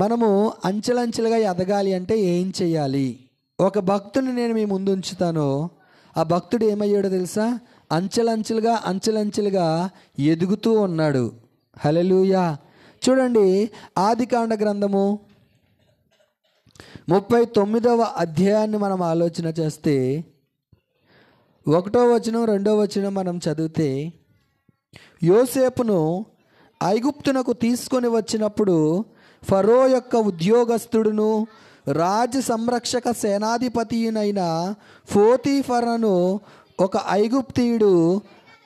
మనము అంచెలంచెలుగా ఎదగాలి అంటే ఏం చేయాలి? ఒక భక్తుని నేను మీ ముందు ఉంచుతాను. ఆ భక్తుడు ఏమయ్యాడో తెలుసా? అంచెలంచెలుగా ఎదుగుతూ ఉన్నాడు. హల్లెలూయా. చూడండి, ఆదికాండ గ్రంథము 39వ అధ్యాయాన్ని మనం ఆలోచన చేస్తే 1వ వచనం 2వ వచనం మనం చదివితే, యోసేపును ఐగుప్తునకు తీసుకొని వచ్చినప్పుడు ఫరో యొక్క ఉద్యోగస్తుడును రాజ సంరక్షక సేనాధిపతియునైన పోతీఫరను ఒక ఐగుప్తీయుడు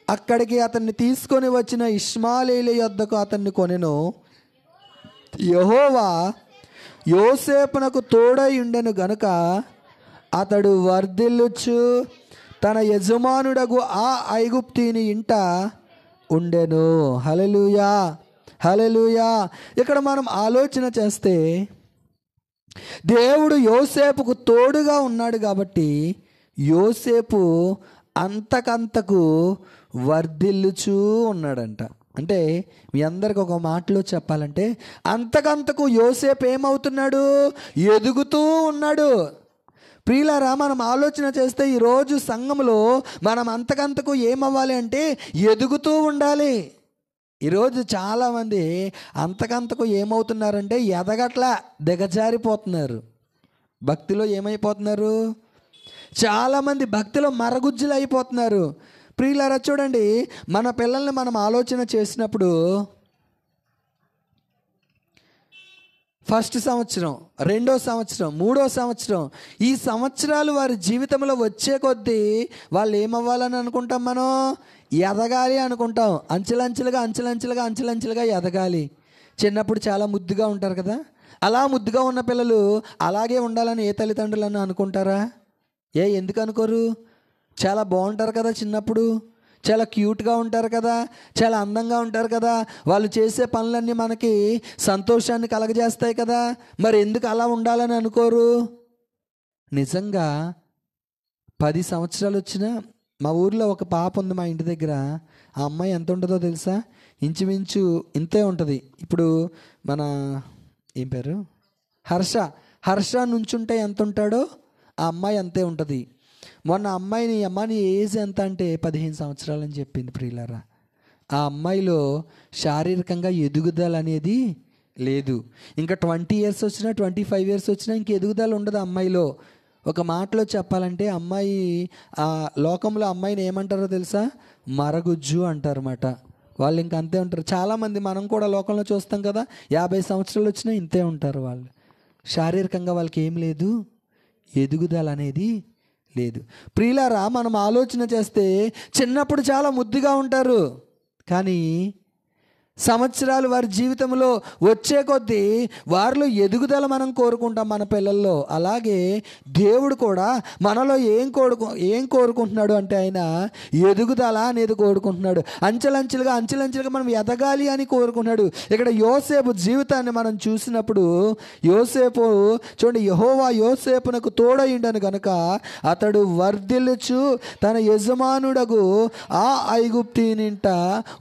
అక్కడికి అతన్ని తీసుకొని వచ్చిన ఇష్మాయేలీయుల యొద్దకు అతన్ని కొనెను. యెహోవా యోసేపునకు తోడై ఉండెను గనుక అతడు వర్ధిల్లుచు తన యజమానుడగు ఆ ఐగుప్తీయుని ఇంట ఉండెను. హల్లెలూయా, హల్లెలూయా. ఇక్కడ మనం ఆలోచన చేస్తే దేవుడు యోసేపుకు తోడుగా ఉన్నాడు కాబట్టి యోసేపు అంతకంతకు వర్ధిల్లుచూ ఉన్నాడంట. అంటే మీ అందరికి ఒక మాటలో చెప్పాలంటే అంతకంతకు యోసేపు ఏమవుతున్నాడు? ఎదుగుతూ ఉన్నాడు. ప్రియులారా, మనం ఆలోచన చేస్తే ఈరోజు సంఘంలో మనం అంతకంతకు ఏమవ్వాలి అంటే ఎదుగుతూ ఉండాలి. ఈరోజు చాలామంది అంతకంతకు ఏమవుతున్నారంటే ఎదగట్లా, దిగజారిపోతున్నారు. భక్తిలో ఏమైపోతున్నారు? చాలామంది భక్తిలో మరగుజ్జులు అయిపోతున్నారు. ప్రియులారా, చూడండి, మన పిల్లల్ని మనం ఆలోచన చేసినప్పుడు ఫస్ట్ సంవత్సరం, 2వ సంవత్సరం, 3వ సంవత్సరం, ఈ సంవత్సరాలు వారి జీవితంలో వచ్చే కొద్దీ వాళ్ళు ఏమవ్వాలని అనుకుంటాం? మనం ఎదగాలి అనుకుంటాం. అంచెలంచెలుగా ఎదగాలి. చిన్నప్పుడు చాలా ముద్దుగా ఉంటారు కదా, అలా ముద్దుగా ఉన్న పిల్లలు అలాగే ఉండాలని ఏ తల్లిదండ్రులను అనుకుంటారా? ఎందుకు అనుకోరు? చాలా బాగుంటారు కదా, చిన్నప్పుడు చాలా క్యూట్గా ఉంటారు కదా, చాలా అందంగా ఉంటారు కదా, వాళ్ళు చేసే పనులన్నీ మనకి సంతోషాన్ని కలగజేస్తాయి కదా, మరి ఎందుకు అలా ఉండాలని అనుకోరు? నిజంగా 10 సంవత్సరాలు వచ్చినా, మా ఊర్లో ఒక పాప ఉంది మా ఇంటి దగ్గర. ఆ అమ్మాయి ఎంత ఉంటుందో తెలుసా? ఇంచుమించు ఇంతే ఉంటుంది. ఇప్పుడు మన ఏం పేరు, హర్ష నుంచుంటే ఎంత ఉంటాడో ఆ అమ్మాయి అంతే ఉంటుంది. మొన్న అమ్మాయిని ఏజ్ ఎంత అంటే 15 సంవత్సరాలు అని చెప్పింది. ప్రియులారా, ఆ అమ్మాయిలో శారీరకంగా ఎదుగుదల అనేది లేదు. ఇంకా 20 years వచ్చినా 25 years వచ్చినా ఇంక ఎదుగుదల ఉండదు అమ్మాయిలో. ఒక మాటలో చెప్పాలంటే అమ్మాయి ఆ లోకంలో అమ్మాయిని ఏమంటారో తెలుసా? మరగుజ్జు అంటారన్నమాట. వాళ్ళు ఇంక అంతే ఉంటారు. చాలామంది మనం కూడా లోకంలో చూస్తాం కదా, 50 సంవత్సరాలు వచ్చినా ఇంతే ఉంటారు. వాళ్ళు శారీరకంగా వాళ్ళకి ఏం లేదు, ఎదుగుదల అనేది లేదు. ప్రియులారా, మనం ఆలోచన చేస్తే చిన్నప్పుడు చాలా ముద్దుగా ఉంటారు, కానీ సంవత్సరాలు వారి జీవితంలో వచ్చే కొద్దీ వారిలో ఎదుగుదల మనం కోరుకుంటాం మన పిల్లల్లో. అలాగే దేవుడు కూడా మనలో ఏం కోరుకుంటున్నాడు అంటే ఆయన ఎదుగుదల అనేది కోరుకుంటున్నాడు. అంచెలంచెలుగా మనం ఎదగాలి అని కోరుకుంటున్నాడు. ఇక్కడ యోసేపు జీవితాన్ని మనం చూసినప్పుడు యోసేపు చూడండి, యెహోవా యోసేపునకు తోడయుండెను గనుక అతడు వర్ధిల్లుచు తన యజమానుడగు ఆ ఐగుప్తీయునింట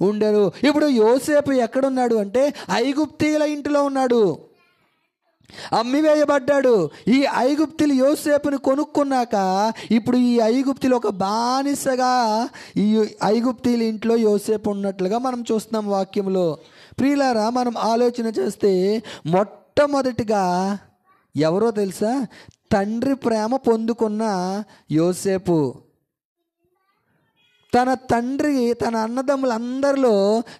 ఉండెను. ఇప్పుడు యోసేపు ఎక్కడున్నాడు అంటే ఐగుప్తీయుల ఇంటిలో ఉన్నాడు. అమ్మివేయబడ్డాడు. ఈ ఐగుప్తులు యోసేపుని కొనుక్కున్నాక ఇప్పుడు ఈ ఐగుప్తులు ఒక బానిసగా ఈ ఐగుప్తీయుల ఇంట్లో యోసేపు ఉన్నట్లుగా మనం చూస్తున్నాం వాక్యంలో. ప్రియులారా, మనం ఆలోచన చేస్తే మొట్టమొదటిగా ఎవరో తెలుసా? తండ్రి ప్రేమ పొందుకున్న యోసేపు. తన అన్నదమ్ములందరిలో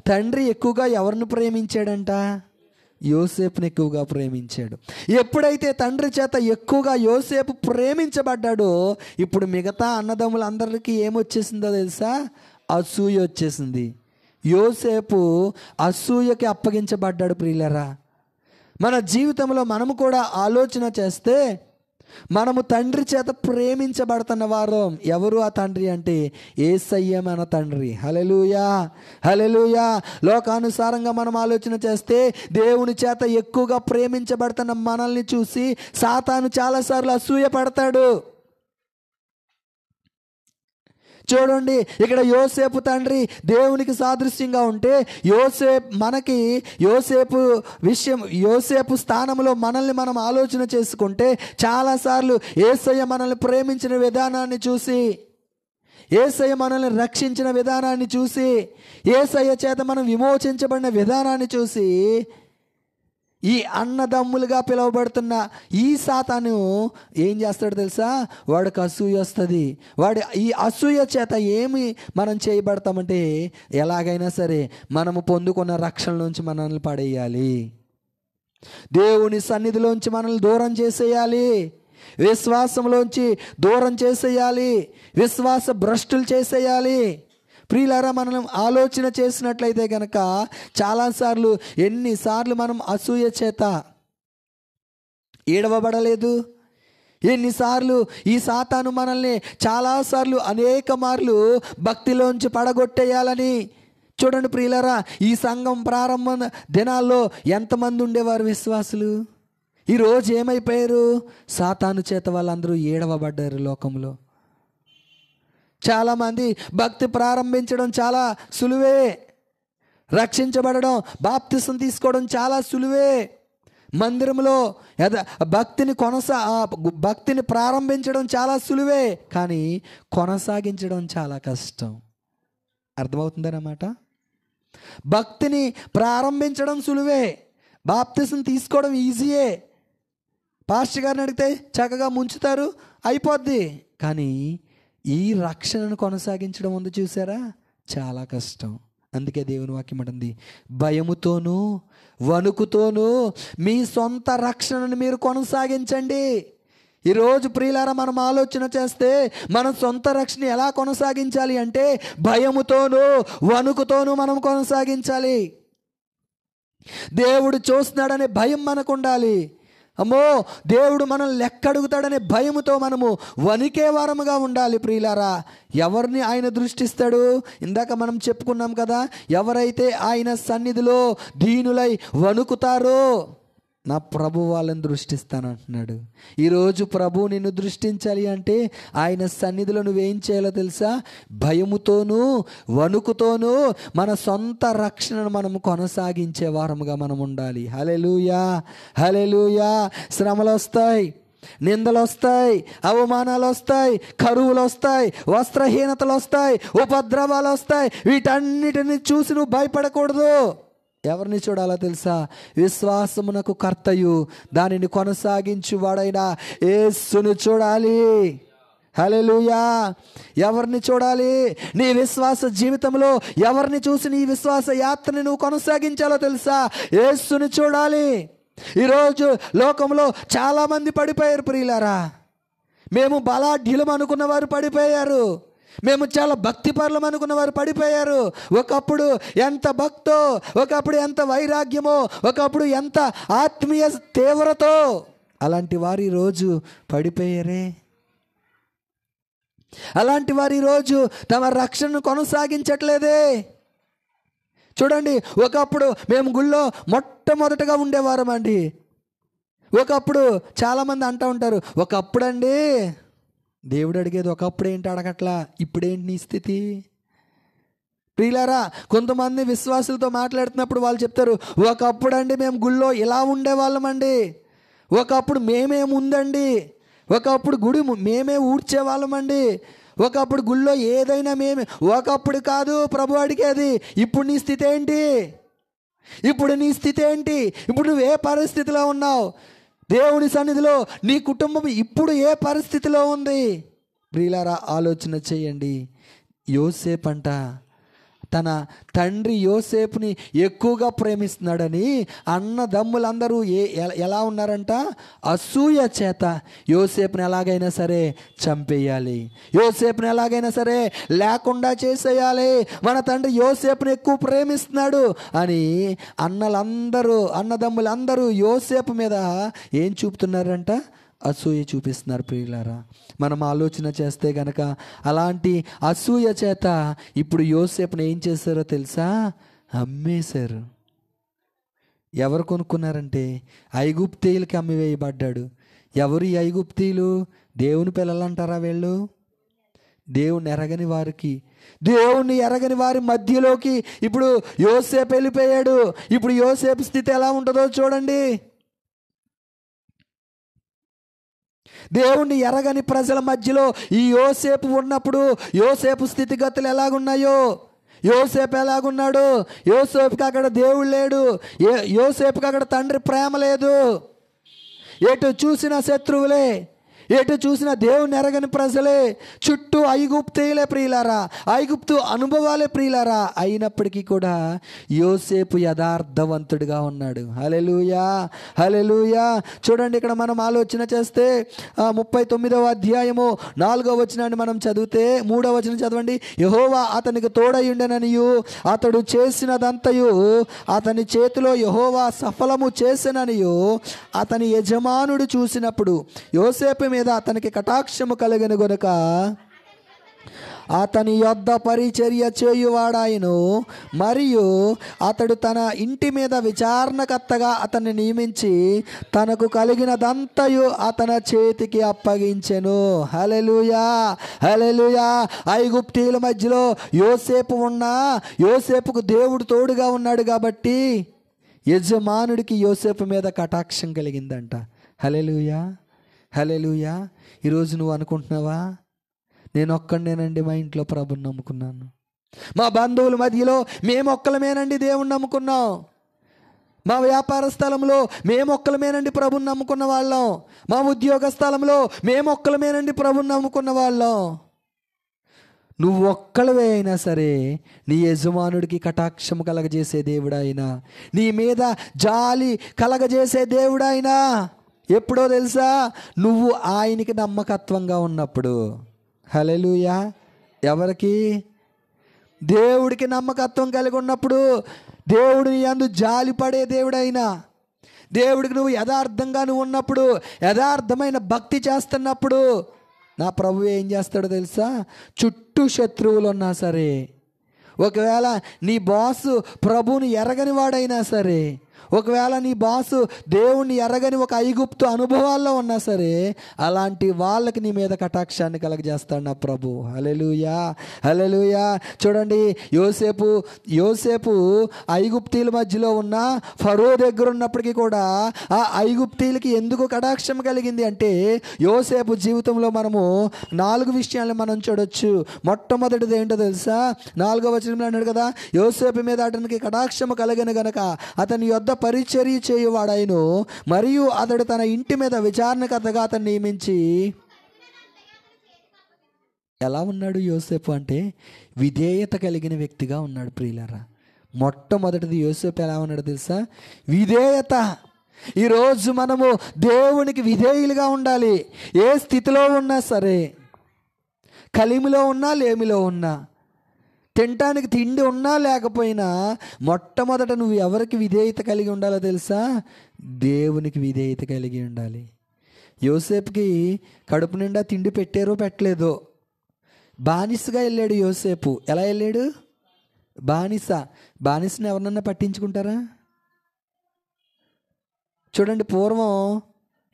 తండ్రి ఎక్కువగా ఎవరిని ప్రేమించాడంట? యోసేపుని ఎక్కువగా ప్రేమించాడు. ఎప్పుడైతే తండ్రి చేత ఎక్కువగా యోసేపు ప్రేమించబడ్డాడో ఇప్పుడు మిగతా అన్నదమ్ములందరికీ ఏమొచ్చేసిందో తెలుసా? అసూయ వచ్చేసింది. యోసేపు అసూయకి అప్పగించబడ్డాడు. ప్రియులరా, మన జీవితంలో మనము కూడా ఆలోచన చేస్తే మనము తండ్రి చేత ప్రేమించబడుతున్న వారం. ఎవరు ఆ తండ్రి అంటే యేసయ్య మన తండ్రి. హల్లెలూయా, హల్లెలూయా. లోకానుసారంగా మనం ఆలోచన చేస్తే దేవుని చేత ఎక్కువగా ప్రేమించబడుతున్న మనల్ని చూసి సాతాను చాలాసార్లు అసూయ పడతాడు. చూడండి, ఇక్కడ యోసేపు తండ్రి దేవునికి సాదృశ్యంగా ఉంటే యోసేపు స్థానంలో మనల్ని మనం ఆలోచన చేసుకుంటే చాలాసార్లు యేసయ్య మనల్ని ప్రేమించిన విధానాన్ని చూసి, యేసయ్య మనల్ని రక్షించిన విధానాన్ని చూసి, యేసయ్య చేత మనం విమోచించబడిన విధానాన్ని చూసి, ఈ అన్నదమ్ములుగా పిలువబడుతున్న ఈ సాతాను ఏం చేస్తాడో తెలుసా? వాడికి అసూయ వస్తుంది. ఈ అసూయ చేత ఏమి మనం చేయబడతామంటే, ఎలాగైనా సరే మనము పొందుకున్న రక్షణ నుంచి మనల్ని పడేయాలి, దేవుని సన్నిధిలోంచి మనల్ని దూరం చేసేయాలి, విశ్వాసంలోంచి దూరం చేసేయాలి, విశ్వాస భ్రష్టులు చేసేయాలి. ప్రియులారా, మనం ఆలోచన చేసినట్లయితే కనుక చాలాసార్లు, ఎన్నిసార్లు మనం అసూయ చేత ఏడవబడలేదు, ఎన్నిసార్లు ఈ సాతాను మనల్ని చాలాసార్లు అనేక మార్లు భక్తిలోంచి పడగొట్టేయాలని. చూడండి ప్రియులారా, ఈ సంఘం ప్రారంభ దినాల్లో ఎంతమంది ఉండేవారు విశ్వాసులు? ఈరోజు ఏమైపోయారు? సాతాను చేత వాళ్ళందరూ ఏడవబడ్డారు లోకంలో. చాలామంది భక్తి ప్రారంభించడం చాలా సులువే, రక్షించబడడం, బాప్తిసం తీసుకోవడం చాలా సులువే, మందిరంలో భక్తిని ప్రారంభించడం చాలా సులువే, కానీ కొనసాగించడం చాలా కష్టం. అర్థమవుతుందన్నమాట. భక్తిని ప్రారంభించడం సులువే, బాప్తిసం తీసుకోవడం ఈజీయే. పాస్టర్ గారిని అడిగితే చక్కగా ముంచుతారు, అయిపోద్ది. కానీ ఈ రక్షణను కొనసాగించడం ఉంది చూసారా, చాలా కష్టం. అందుకే దేవుని వాక్యం అంటుంది, భయముతోనూ వణుకుతోనూ మీ సొంత రక్షణను మీరు కొనసాగించండి. ఈరోజు ప్రియులారా, మనం ఆలోచన చేస్తే మన సొంత రక్షణ ఎలా కొనసాగించాలి అంటే, భయముతోనూ వణుకుతోనూ మనం కొనసాగించాలి. దేవుడు చూస్తున్నాడనే భయం మనకు ఉండాలి. అమ్మో, దేవుడు మనల్ని లెక్క అడుగుతాడనే భయముతో మనము వణికే వారముగా ఉండాలి. ప్రియులారా, ఎవరిని ఆయన దృష్టిస్తాడు? ఇందాక మనం చెప్పుకున్నాం కదా, ఎవరైతే ఆయన సన్నిధిలో దీనులై వణుకుతారో నా ప్రభు వాళ్ళని దృష్టిస్తానంటున్నాడు. ఈరోజు ప్రభు నిన్ను దృష్టించాలి అంటే ఆయన సన్నిధిలో నువ్వేం చేయాలో తెలుసా? భయముతోనూ వణుకుతోనూ మన సొంత రక్షణను మనం కొనసాగించే వారముగా మనం ఉండాలి. హల్లెలూయా, హల్లెలూయా. శ్రమలు వస్తాయి, నిందలు వస్తాయి, అవమానాలు వస్తాయి, కరువులు వస్తాయి, వస్త్రహీనతలు వస్తాయి, ఉపద్రవాలు వస్తాయి. వీటన్నిటిని చూసి నువ్వు భయపడకూడదు. ఎవరిని చూడాలో తెలుసా? విశ్వాసమునకు కర్తయు దానిని కొనసాగించువాడైన యేసుని చూడాలి. హల్లెలూయా. ఎవరిని చూడాలి? నీ విశ్వాస జీవితంలో ఎవరిని చూసి నీ విశ్వాస యాత్రని నువ్వు కొనసాగించాలో తెలుసా? యేసుని చూడాలి. ఈరోజు లోకంలో చాలామంది పడిపోయారు ప్రియులారా. మేము బలాఢ్యులం అనుకున్న వారు పడిపోయారు, మేము చాలా భక్తిపరులం అనుకున్న వారు పడిపోయారు. ఒకప్పుడు ఎంత భక్తో, ఒకప్పుడు ఎంత వైరాగ్యమో, ఒకప్పుడు ఎంత ఆత్మీయ తీవ్రతో, అలాంటి వారు ఈరోజు పడిపోయారే. అలాంటి వారు ఈరోజు తమ రక్షణను కొనసాగించట్లేదే. చూడండి, ఒకప్పుడు మేము గుళ్ళో మొట్టమొదటగా ఉండేవారం అండి. ఒకప్పుడు చాలామంది అంటూ ఉంటారు, ఒకప్పుడండి దేవుడు అడిగేది ఒకప్పుడు ఏంటి అడగట్లా, ఇప్పుడేంటి నీ స్థితి? ప్రియులారా, కొంతమంది విశ్వాసులతో మాట్లాడుతున్నప్పుడు వాళ్ళు చెప్తారు, ఒకప్పుడు అండి మేము గుళ్ళో ఇలా ఉండేవాళ్ళమండి, ఒకప్పుడు మేమేముందండి, ఒకప్పుడు గుడి మేమే ఊడ్చేవాళ్ళమండి, ఒకప్పుడు గుళ్ళో ఏదైనా మేమే. ఒకప్పుడు కాదు ప్రభు అడిగేది, ఇప్పుడు నీ స్థితి ఏంటి? ఇప్పుడు నీ స్థితి ఏంటి? ఇప్పుడు నువ్వు ఏ పరిస్థితిలో ఉన్నావు? దేవుని సన్నిధిలో నీ కుటుంబం ఇప్పుడు ఏ పరిస్థితిలో ఉంది? ప్రియులారా, ఆలోచన చేయండి. యోసేపు అంట తన తండ్రి యోసేపుని ఎక్కువగా ప్రేమిస్తున్నాడని అన్నదమ్ములందరూ ఎలా ఉన్నారంట? అసూయ చేత యోసేపుని ఎలాగైనా సరే చంపేయాలి, యోసేపుని ఎలాగైనా సరే లేకుండా చేసేయాలి, మన తండ్రి యోసేపుని ఎక్కువ ప్రేమిస్తున్నాడు అని అన్నదమ్ములందరూ యోసేపు మీద ఏం చూపుతున్నారంట? అసూయ చూపిస్తున్నారు. ప్రియులారా, మనం ఆలోచన చేస్తే గనక అలాంటి అసూయ చేత ఇప్పుడు యోసేపుని ఏం చేశారో తెలుసా? అమ్మేశారు. ఎవరు కొనుక్కున్నారంటే ఐగుప్తీయులకి అమ్మివేయబడ్డాడు. ఎవరు ఈ ఐగుప్తీయులు? దేవుని పిల్లలు అంటారా వీళ్ళు? దేవుణ్ణి ఎరగని వారికి, దేవుణ్ణి ఎరగని వారి మధ్యలోకి ఇప్పుడు యోసేపు వెళ్ళిపోయాడు. ఇప్పుడు యోసేపు స్థితి ఎలా ఉంటుందో చూడండి. దేవుణ్ణి ఎరగని ప్రజల మధ్యలో ఈ యోసేపు ఉన్నప్పుడు యోసేపు స్థితిగతులు ఎలాగున్నాయో, యోసేపు ఎలాగున్నాడు? యోసేపుకి అక్కడ దేవుడు లేడు, యోసేపుకి అక్కడ తండ్రి ప్రేమ లేదు, ఎటు చూసిన శత్రువులే, ఎటు చూసిన దేవుని ఎరగని ప్రజలే, చుట్టూ ఐగుప్తీయులే ప్రియులారా, ఐగుప్తు అనుభవాలే ప్రియులారా. అయినప్పటికీ కూడా యోసేపు యథార్థవంతుడిగా ఉన్నాడు. హల్లెలూయా, హల్లెలూయా. చూడండి, ఇక్కడ మనం ఆలోచన చేస్తే 39వ అధ్యాయము 4వ వచనాన్ని మనం చదివితే, 3వ వచనం చదవండి. యెహోవా అతనికి తోడయుండెననియు అతడు చేసినదంతయు అతని చేతిలో యెహోవా సఫలము చేసెననియు అతని యజమానుడు చూసినప్పుడు యోసేపు మీద అతనికి కటాక్షము కలిగను గనుక అతని యొద్ద పరిచర్య చేయువాడాయను, మరియు అతడు తన ఇంటి మీద విచారణకర్తగా అతన్ని నియమించి తనకు కలిగినదంతయు అతని చేతికి అప్పగించెను. హల్లెలూయా, హల్లెలూయా. ఐగుప్తీయుల మధ్యలో యోసేపు ఉన్నా యోసేపుకు దేవుడు తోడుగా ఉన్నాడు కాబట్టి యజమానుడికి యోసేపు మీద కటాక్షం కలిగిందంట. హల్లెలూయా, హల్లెలూయా. ఈరోజు నువ్వు అనుకుంటున్నావా, నేను ఒక్కడేనండి మా ఇంట్లో ప్రభుని నమ్ముకున్నాను, మా బంధువుల మధ్యలో మేమొక్కలమేనండి దేవుణ్ణి నమ్ముకున్నాం, మా వ్యాపార స్థలంలో మేమొక్కలమేనండి ప్రభుని నమ్ముకున్న వాళ్ళం, మా ఉద్యోగ స్థలంలో మేమొక్కలమేనండి ప్రభుని నమ్ముకున్న వాళ్ళం. నువ్వు ఒక్కళ్ళవే అయినా సరే నీ యజమానుడికి కటాక్షము కలగజేసే దేవుడాయినా, నీ మీద జాలి కలగజేసే దేవుడాయినా ఎప్పుడో తెలుసా? నువ్వు ఆయనకి నమ్మకత్వంగా ఉన్నప్పుడు. హల్లెలూయా. ఎవరికి? దేవుడికి నమ్మకత్వం కలిగి ఉన్నప్పుడు, దేవుడు నీ యందు జాలి పడే దేవుడైనా, దేవుడికి నువ్వు యథార్థంగా నువ్వు ఉన్నప్పుడు, యథార్థమైన భక్తి చేస్తున్నప్పుడు నా ప్రభు ఏం చేస్తాడో తెలుసా? చుట్టూ శత్రువులు ఉన్నా సరే, ఒకవేళ నీ బాసు ప్రభువుని ఎరగని వాడైనా సరే, ఒకవేళ నీ బాసు దేవుణ్ణి ఎరగని ఒక ఐగుప్తు అనుభవాల్లో ఉన్నా సరే, అలాంటి వాళ్ళకి నీ మీద కటాక్షాన్ని కలగజేస్తాడు నా ప్రభు. హల్లెలూయా, హల్లెలూయా. చూడండి, యోసేపు ఐగుప్తీల మధ్యలో ఉన్న ఫరో దగ్గర ఉన్నప్పటికీ కూడా ఆ ఐగుప్తీలకి ఎందుకు కటాక్షం కలిగింది అంటే, యోసేపు జీవితంలో మనము 4 విషయాలను మనం చూడొచ్చు. మొట్టమొదటిది ఏంటో తెలుసా? 4వ వచనంలో అన్నాడు కదా, యోసేపు మీద అతనికి కటాక్షము కలిగిన గనక అతని యొద్ద పరిచర్య చేయువాడాయను, మరియు అతడు తన ఇంటి మీద విచారణకర్తగా అతన్ని నియమించి. ఎలా ఉన్నాడు యోసేపు అంటే విధేయత కలిగిన వ్యక్తిగా ఉన్నాడు ప్రియులారా. మొట్టమొదటిది యోసేపు ఎలా ఉన్నాడో తెలుసా? విధేయత. ఈరోజు మనము దేవునికి విధేయులుగా ఉండాలి. ఏ స్థితిలో ఉన్నా సరే, కలిమిలో ఉన్నా లేమిలో ఉన్నా, తినటానికి తిండి ఉన్నా లేకపోయినా, మొట్టమొదట నువ్వు ఎవరికి విధేయత కలిగి ఉండాలో తెలుసా? దేవునికి విధేయత కలిగి ఉండాలి. యోసేపుకి కడుపు నిండా తిండి పెట్టారో పెట్టలేదో, బానిసగా వెళ్ళాడు యోసేపు. ఎలా వెళ్ళాడు? బానిసని ఎవరన్నా పట్టించుకుంటారా? చూడండి, పూర్వం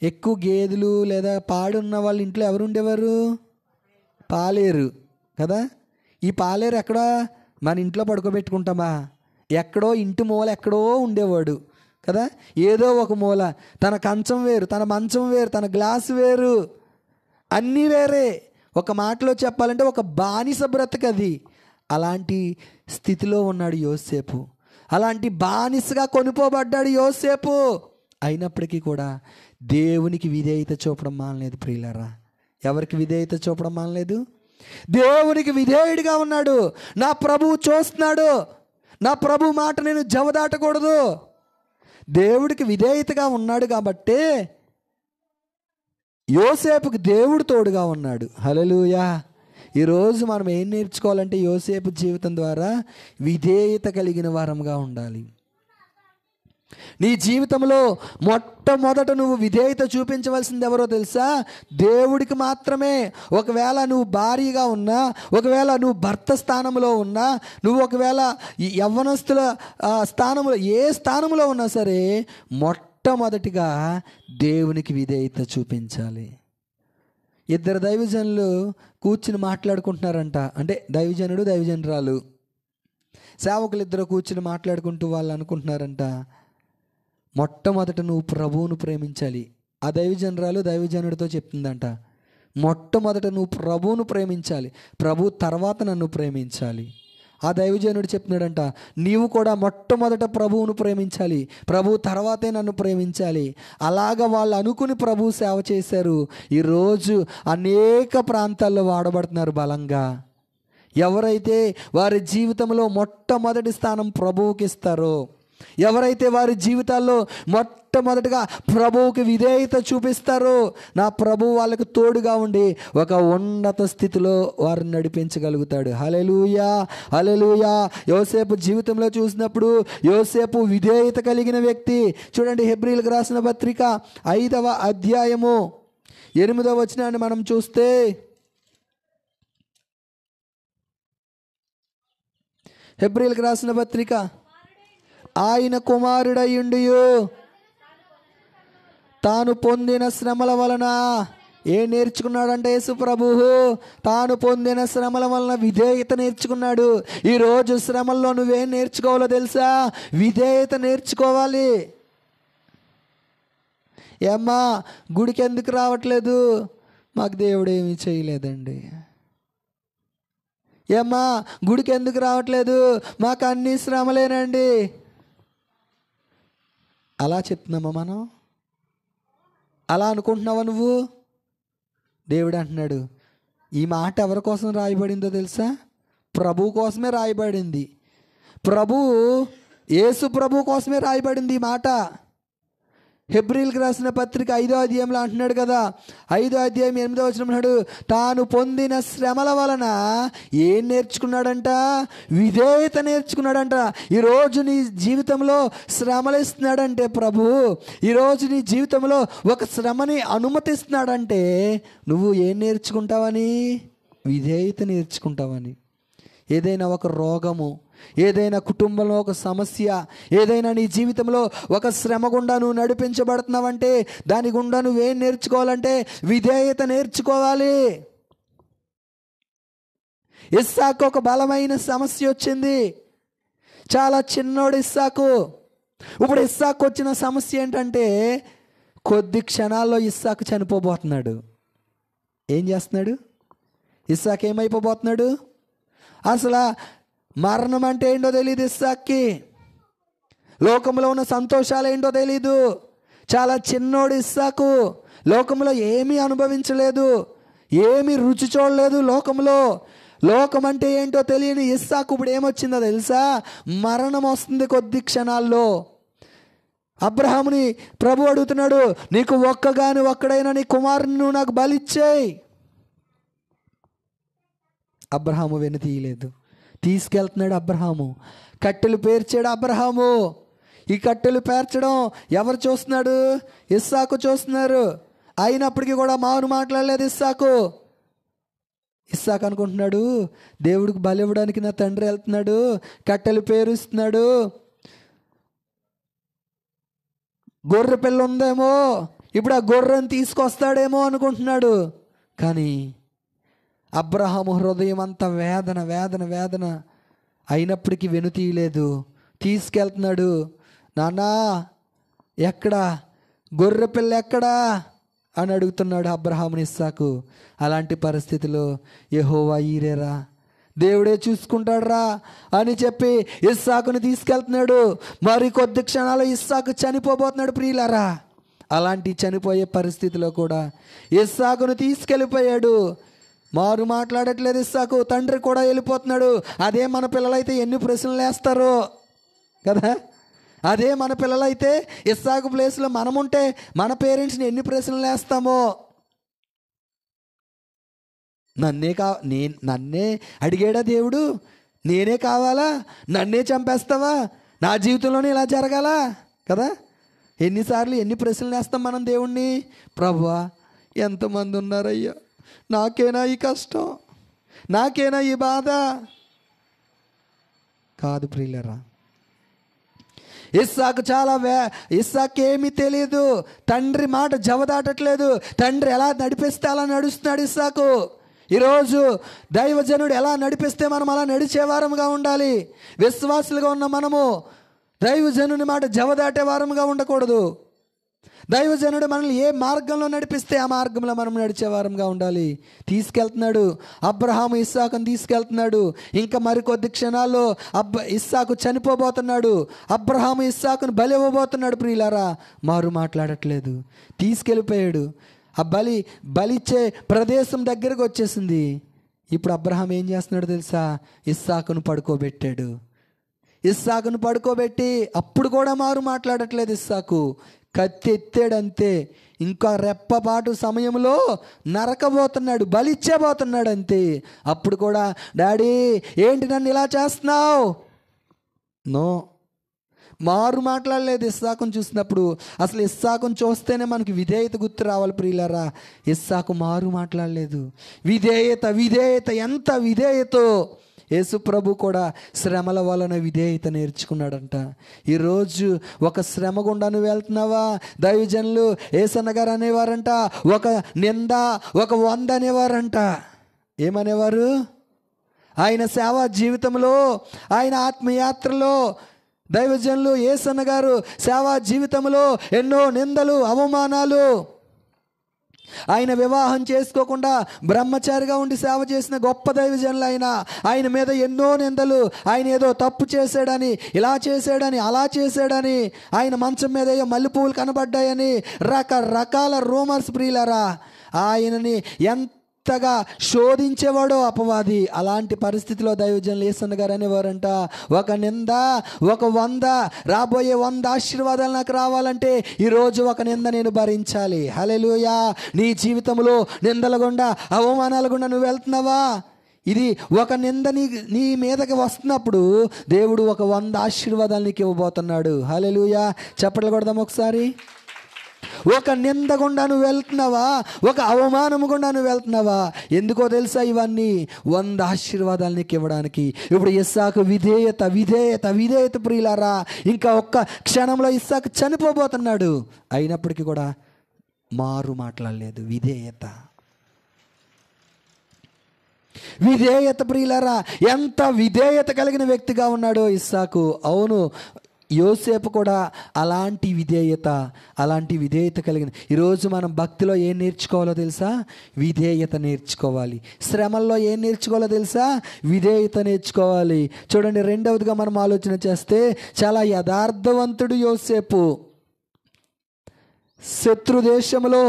ఎక్కువ గేదెలు లేదా పాడున్న వాళ్ళ ఇంట్లో ఎవరు ఉండేవారు? పాలేరు కదా. ఈ పాలేరు ఎక్కడో మన ఇంట్లో పడుకోబెట్టుకుంటామా? ఎక్కడో ఇంటి మూల ఎక్కడో ఉండేవాడు కదా. ఏదో ఒక మూల, తన కంచం వేరు, తన మంచం వేరు, తన గ్లాసు వేరు, అన్నీ వేరే. ఒక మాటలో చెప్పాలంటే ఒక బానిస బ్రతకది. అలాంటి స్థితిలో ఉన్నాడు యోసేపు. అలాంటి బానిసగా కొనుపోబడ్డాడు యోసేపు. అయినప్పటికీ కూడా దేవునికి విధేయత చూపడం మానలేదు ప్రియులారా. ఎవరికి విధేయత చూపడం మానలేదు? దేవునికి విధేయుడిగా ఉన్నాడు. నా ప్రభువు చూస్తున్నాడు, నా ప్రభు మాట నేను జవదాటకూడదు. దేవుడికి విధేయతగా ఉన్నాడు కాబట్టి యోసేపుకి దేవుడు తోడుగా ఉన్నాడు. హల్లెలూయా. ఈరోజు మనం ఏం నేర్చుకోవాలంటే యోసేపు జీవితం ద్వారా విధేయత కలిగిన వారంగా ఉండాలి. నీ జీవితంలో మొట్టమొదట నువ్వు విధేయత చూపించవలసింది ఎవరో తెలుసా? దేవుడికి మాత్రమే. ఒకవేళ నువ్వు భార్యగా ఉన్నా, ఒకవేళ నువ్వు భర్త స్థానంలో ఉన్నా, నువ్వు ఒకవేళ యవ్వనస్తుల స్థానంలో ఏ స్థానంలో ఉన్నా సరే, మొట్టమొదటిగా దేవునికి విధేయత చూపించాలి. ఇద్దరు దైవజనులు కూర్చుని మాట్లాడుకుంటున్నారంట. అంటే దైవజనుడు దైవజనురాలు సేవకులు ఇద్దరు కూర్చుని మాట్లాడుకుంటూ వాళ్ళు అనుకుంటున్నారంట, మొట్టమొదట నువ్వు ప్రభువును ప్రేమించాలి. ఆ దైవజనురాలు దైవజనుడితో చెప్తుందంట, మొట్టమొదట నువ్వు ప్రభువును ప్రేమించాలి, ప్రభు తర్వాత నన్ను ప్రేమించాలి. ఆ దైవజనుడు చెప్తున్నాడంట, నీవు కూడా మొట్టమొదట ప్రభువును ప్రేమించాలి, ప్రభు తర్వాతే నన్ను ప్రేమించాలి. అలాగ వాళ్ళు అనుకుని ప్రభు సేవ చేశారు. ఈరోజు అనేక ప్రాంతాల్లో వాడబడుతున్నారు బలంగా. ఎవరైతే వారి జీవితంలో మొట్టమొదటి స్థానం ప్రభువుకి ఇస్తారో, ఎవరైతే వారి జీవితాల్లో మొట్టమొదటిగా ప్రభువుకి విధేయత చూపిస్తారో, నా ప్రభువు వాళ్ళకు తోడుగా ఉండి ఒక ఉన్నత స్థితిలో వారిని నడిపించగలుగుతాడు. హల్లెలూయా, హల్లెలూయా. యోసేపు జీవితంలో చూసినప్పుడు యోసేపు విధేయత కలిగిన వ్యక్తి. చూడండి, హెబ్రీయులకు రాసిన పత్రిక 5వ అధ్యాయము 8వ వచనాన్ని మనం చూస్తే, హెబ్రీయులకు రాసిన పత్రిక, ఆయన కుమారుడయ్యుండియు తాను పొందిన శ్రమల వలన ఏం నేర్చుకున్నాడంటే, యేసు ప్రభువు తాను పొందిన శ్రమల వలన విధేయత నేర్చుకున్నాడు. ఈరోజు శ్రమల్లో నువ్వేం నేర్చుకోవాలో తెలుసా? విధేయత నేర్చుకోవాలి. ఏమ్మా గుడికి ఎందుకు రావట్లేదు? మాకు దేవుడు ఏమీ చేయలేదండి. ఏమ్మా గుడికి ఎందుకు రావట్లేదు? మాకు అన్ని శ్రమలేనండి. అలా చెప్తున్నామా మనం? అలా అనుకుంటున్నావా నువ్వు? దేవుడు అంటున్నాడు, ఈ మాట ఎవరి కోసం రాయబడిందో తెలుసా? ప్రభు కోసమే రాయబడింది. యేసు ప్రభు కోసమే రాయబడింది ఈ మాట. హెబ్రీయులకు రాసిన పత్రిక 5వ అధ్యాయంలో అంటున్నాడు కదా, 5వ అధ్యాయం 8వ వచనం అన్నాడు, తాను పొందిన శ్రమల వలన ఏం నేర్చుకున్నాడంట? విధేయత నేర్చుకున్నాడంట. ఈరోజు నీ జీవితంలో శ్రమలు ఇస్తున్నాడంటే ప్రభు, ఈరోజు నీ జీవితంలో ఒక శ్రమని అనుమతిస్తున్నాడంటే నువ్వు ఏం నేర్చుకుంటావని? విధేయత నేర్చుకుంటావని. ఏదైనా ఒక రోగము, ఏదైనా కుటుంబంలో ఒక సమస్య, ఏదైనా నీ జీవితంలో ఒక శ్రమ గుండా నువ్వు నడిపించబడుతున్నావంటే దాని గుండా నువ్వేం నేర్చుకోవాలంటే విధేయత నేర్చుకోవాలి. ఇస్సాకు ఒక బలమైన సమస్య వచ్చింది. చాలా చిన్నోడు ఇస్సాకు. ఇప్పుడు ఇస్సాకు వచ్చిన సమస్య ఏంటంటే, కొద్ది క్షణాల్లో ఇస్సాకు చనిపోబోతున్నాడు. ఏం చేస్తున్నాడు? ఇస్సాకు ఏమైపోబోతున్నాడు? అసలు మరణం అంటే ఏంటో తెలియదు ఇస్సాక్కి. లోకంలో ఉన్న సంతోషాలు ఏంటో తెలీదు. చాలా చిన్నోడు ఇస్సాకు. లోకంలో ఏమీ అనుభవించలేదు, ఏమీ రుచి చూడలేదు లోకంలో. లోకం అంటే ఏంటో తెలియని ఇస్సాకు ఇప్పుడు ఏమొచ్చిందో తెలుసా? మరణం వస్తుంది కొద్ది క్షణాల్లో. అబ్రహాముని ప్రభు అడుగుతున్నాడు, నీకు ఒక్కడైనా నీ కుమారుని నువ్వు నాకు బలిచ్చేయి. అబ్రహాము వెనుతీయలేదు. తీసుకెళ్తున్నాడు అబ్రహాము. కట్టెలు పేర్చాడు అబ్రహాము. ఈ కట్టెలు పేర్చడం ఎవరు చూస్తున్నాడు? ఇస్సాకు చూస్తున్నారు. అయినప్పటికీ కూడా మాను మాట్లాడలేదు ఇస్సాకు. ఇస్సాకు అనుకుంటున్నాడు, దేవుడికి బలి ఇవ్వడానికి నా తండ్రి వెళ్తున్నాడు, కట్టెలు పేరుస్తున్నాడు, గొర్రె పిల్ల ఉందేమో, ఇప్పుడు ఆ గొర్రెని తీసుకొస్తాడేమో అనుకుంటున్నాడు. కానీ అబ్రహాము హృదయం అంతా వేదన వేదన వేదన అయినప్పటికీ వెనుతీయలేదు. తీసుకెళ్తున్నాడు. నాన్నా ఎక్కడా? గొర్రె పిల్ల ఎక్కడా అని అడుగుతున్నాడు అబ్రహాముని ఇస్సాకు. అలాంటి పరిస్థితిలో యెహోవా ఈరేరా, దేవుడే చూసుకుంటాడురా అని చెప్పి ఇస్సాకుని తీసుకెళ్తున్నాడు. మరి కొద్ది క్షణాలు ఇస్సాకు చనిపోబోతున్నాడు ప్రియులారా. అలాంటి చనిపోయే పరిస్థితిలో కూడా ఇస్సాకును తీసుకెళ్ళిపోయాడు. మారు మాట్లాడట్లేదు ఇస్సాకు. తండ్రి కూడా వెళ్ళిపోతున్నాడు. అదే మన పిల్లలైతే ఎన్ని ప్రశ్నలు వేస్తారో కదా. అదే మన పిల్లలైతే ఇస్సాకు ప్లేస్లో మనముంటే మన పేరెంట్స్ని ఎన్ని ప్రశ్నలు వేస్తామో. నన్నే అడిగాడా దేవుడు? నేనే కావాలా? నన్నే చంపేస్తావా? నా జీవితంలోనే ఇలా జరగాలా కదా. ఎన్నిసార్లు ఎన్ని ప్రశ్నలు వేస్తాం మనం దేవుణ్ణి. ప్రభువా ఎంతమంది ఉన్నారయ్యా, నాకేనా ఈ కష్టం, నాకేనా ఈ బాధ? కాదు ప్రియులరా, ఇస్సాకు ఏమీ తెలియదు. తండ్రి మాట జవదాటట్లేదు. తండ్రి ఎలా నడిపిస్తే అలా నడుస్తున్నాడు ఇస్సాకు. ఈరోజు దైవజనుడు ఎలా నడిపిస్తే మనం అలా నడిచేవారంగా ఉండాలి. విశ్వాసులుగా ఉన్న మనము దైవజనుని మాట జవదాటే వారంగా ఉండకూడదు. దైవజనుడు మనల్ని ఏ మార్గంలో నడిపిస్తే ఆ మార్గంలో మనం నడిచేవారంగా ఉండాలి. తీసుకెళ్తున్నాడు అబ్రహాము ఇస్సాకుని తీసుకెళ్తున్నాడు. ఇంకా మరికొద్ది క్షణాల్లో ఇస్సాకు చనిపోబోతున్నాడు. అబ్రహాము ఇస్సాకుని బలి ఇవ్వబోతున్నాడు. ప్రియులారా, మారు మాట్లాడట్లేదు. తీసుకెళ్ళిపోయాడు. ఆ బలిచ్చే ప్రదేశం దగ్గరకు వచ్చేసింది. ఇప్పుడు అబ్రహాం ఏం చేస్తున్నాడు తెలుసా? ఇస్సాకును పడుకోబెట్టి అప్పుడు కూడా మారు మాట్లాడట్లేదు ఇస్సాకు. కత్తి ఎత్తాడంతే. ఇంకా రెప్పపాటు సమయంలో నరకబోతున్నాడు, బలిచ్చేబోతున్నాడు అంతే. అప్పుడు కూడా డాడీ ఏంటి నన్ను ఇలా చేస్తున్నావు? నో, మారు మాట్లాడలేదు ఇస్సాకును చూసినప్పుడు. అసలు ఇస్సాకును చూస్తేనే మనకి విధేయత గుర్తు రావాలి ప్రియులారా. ఇస్సాకు మారు మాట్లాడలేదు. విధేయత ఎంత విధేయతో! యేసు ప్రభు కూడా శ్రమల వలన విధేయత నేర్చుకున్నాడంట. ఈరోజు ఒక శ్రమ గుండా నువ్వు వెళ్తున్నావా? దైవజనులు యేసన్న గారు అనేవారంట, ఒక నింద ఒక 100 అనేవారంట. ఏమనేవారు? ఆయన సేవా జీవితంలో, ఆయన ఆత్మయాత్రలో దైవజనులు యేసన్న గారు సేవా జీవితంలో ఎన్నో నిందలు, అవమానాలు. ఆయన వివాహం చేసుకోకుండా బ్రహ్మచారిగా ఉండి సేవ చేసిన గొప్ప దైవజనులు ఆయన మీద ఎన్నో నిందలు. ఆయన ఏదో తప్పు చేశాడని, ఇలా చేశాడని, అలా చేశాడని, ఆయన మంచం మీద ఏదో మల్లెపూలు కనబడ్డాయని రకరకాల రూమర్స్ ప్రియులారా. ఆయనని ఎంతగా శోధించేవాడో అపవాది. అలాంటి పరిస్థితిలో దైవజనులు యేసన్న గారు అనేవారంట, ఒక నింద ఒక 100, రాబోయే 100 ఆశీర్వాదాలు నాకు రావాలంటే ఈరోజు ఒక నింద నేను భరించాలి. హల్లెలూయా. నీ జీవితంలో నిందల గుండా, అవమానాల గుండా నువ్వు వెళ్తున్నావా? ఇది ఒక నింద నీ మీదకి వస్తున్నప్పుడు దేవుడు ఒక 100 ఆశీర్వాదాలు నీకు ఇవ్వబోతున్నాడు. హల్లెలూయా. చప్పట్లు కొడదాం ఒకసారి. ఒక నింద గుండా నువ్వు వెళ్తున్నావా? ఒక అవమానం గుండా నువ్వు వెళ్తున్నావా? ఎందుకో తెలుసా? ఇవన్నీ 100 ఆశీర్వాదాలు నీకు ఇవ్వడానికి. ఇప్పుడు ఇస్సాకు విధేయత ప్రియులారా. ఇంకా ఒక్క క్షణంలో ఇస్సాకు చనిపోబోతున్నాడు. అయినప్పటికీ కూడా మారు మాట్లాడలేదు. విధేయత ప్రియులారా. ఎంత విధేయత కలిగిన వ్యక్తిగా ఉన్నాడో ఇస్సాకు. అవును, యోసేపు కూడా అలాంటి విధేయత కలిగిన. ఈరోజు మనం భక్తిలో ఏం నేర్చుకోవాలో తెలుసా? విధేయత నేర్చుకోవాలి. శ్రమల్లో ఏం నేర్చుకోవాలో తెలుసా? విధేయత నేర్చుకోవాలి. చూడండి, రెండవదిగా మనం ఆలోచన చేస్తే చాలా యథార్థవంతుడు యోసేపు. శత్రు దేశంలో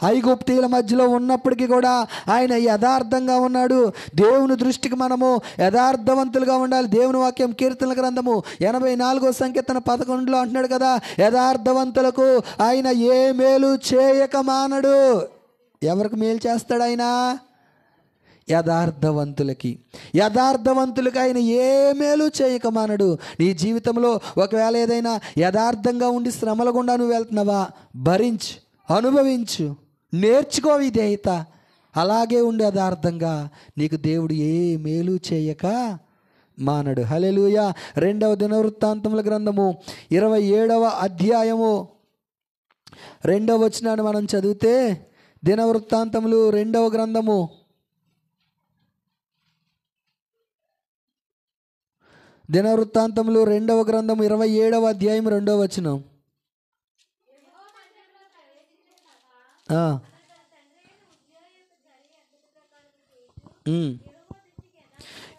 ఐగుప్తీయుల మధ్యలో ఉన్నప్పటికీ కూడా ఆయన యథార్థంగా ఉన్నాడు. దేవుని దృష్టికి మనము యథార్థవంతులుగా ఉండాలి. దేవుని వాక్యం కీర్తనల గ్రంథము 84వ సంకీర్తన 11లో అంటున్నాడు కదా, యథార్థవంతులకు ఆయన ఏ మేలు చేయక మానడు. ఎవరికి మేలు చేస్తాడు ఆయన? యథార్థవంతులకి ఆయన ఏ మేలు చేయక మానడు. నీ జీవితంలో ఒకవేళ ఏదైనా యథార్థంగా ఉండి శ్రమల గుండా నువ్వు వెళ్తున్నావా? భరించు, అనుభవించు, నేర్చుకో విధేయత. అలాగే ఉండే యథార్థంగా నీకు దేవుడు ఏ మేలు చేయక మానడు. హల్లెలూయా. 2వ దినవృత్తాంతముల గ్రంథము 27వ అధ్యాయము 2వ వచనాన్ని మనం చదివితే, దినవృత్తాంతములు 2వ గ్రంథము 27వ అధ్యాయం 2వ వచనం.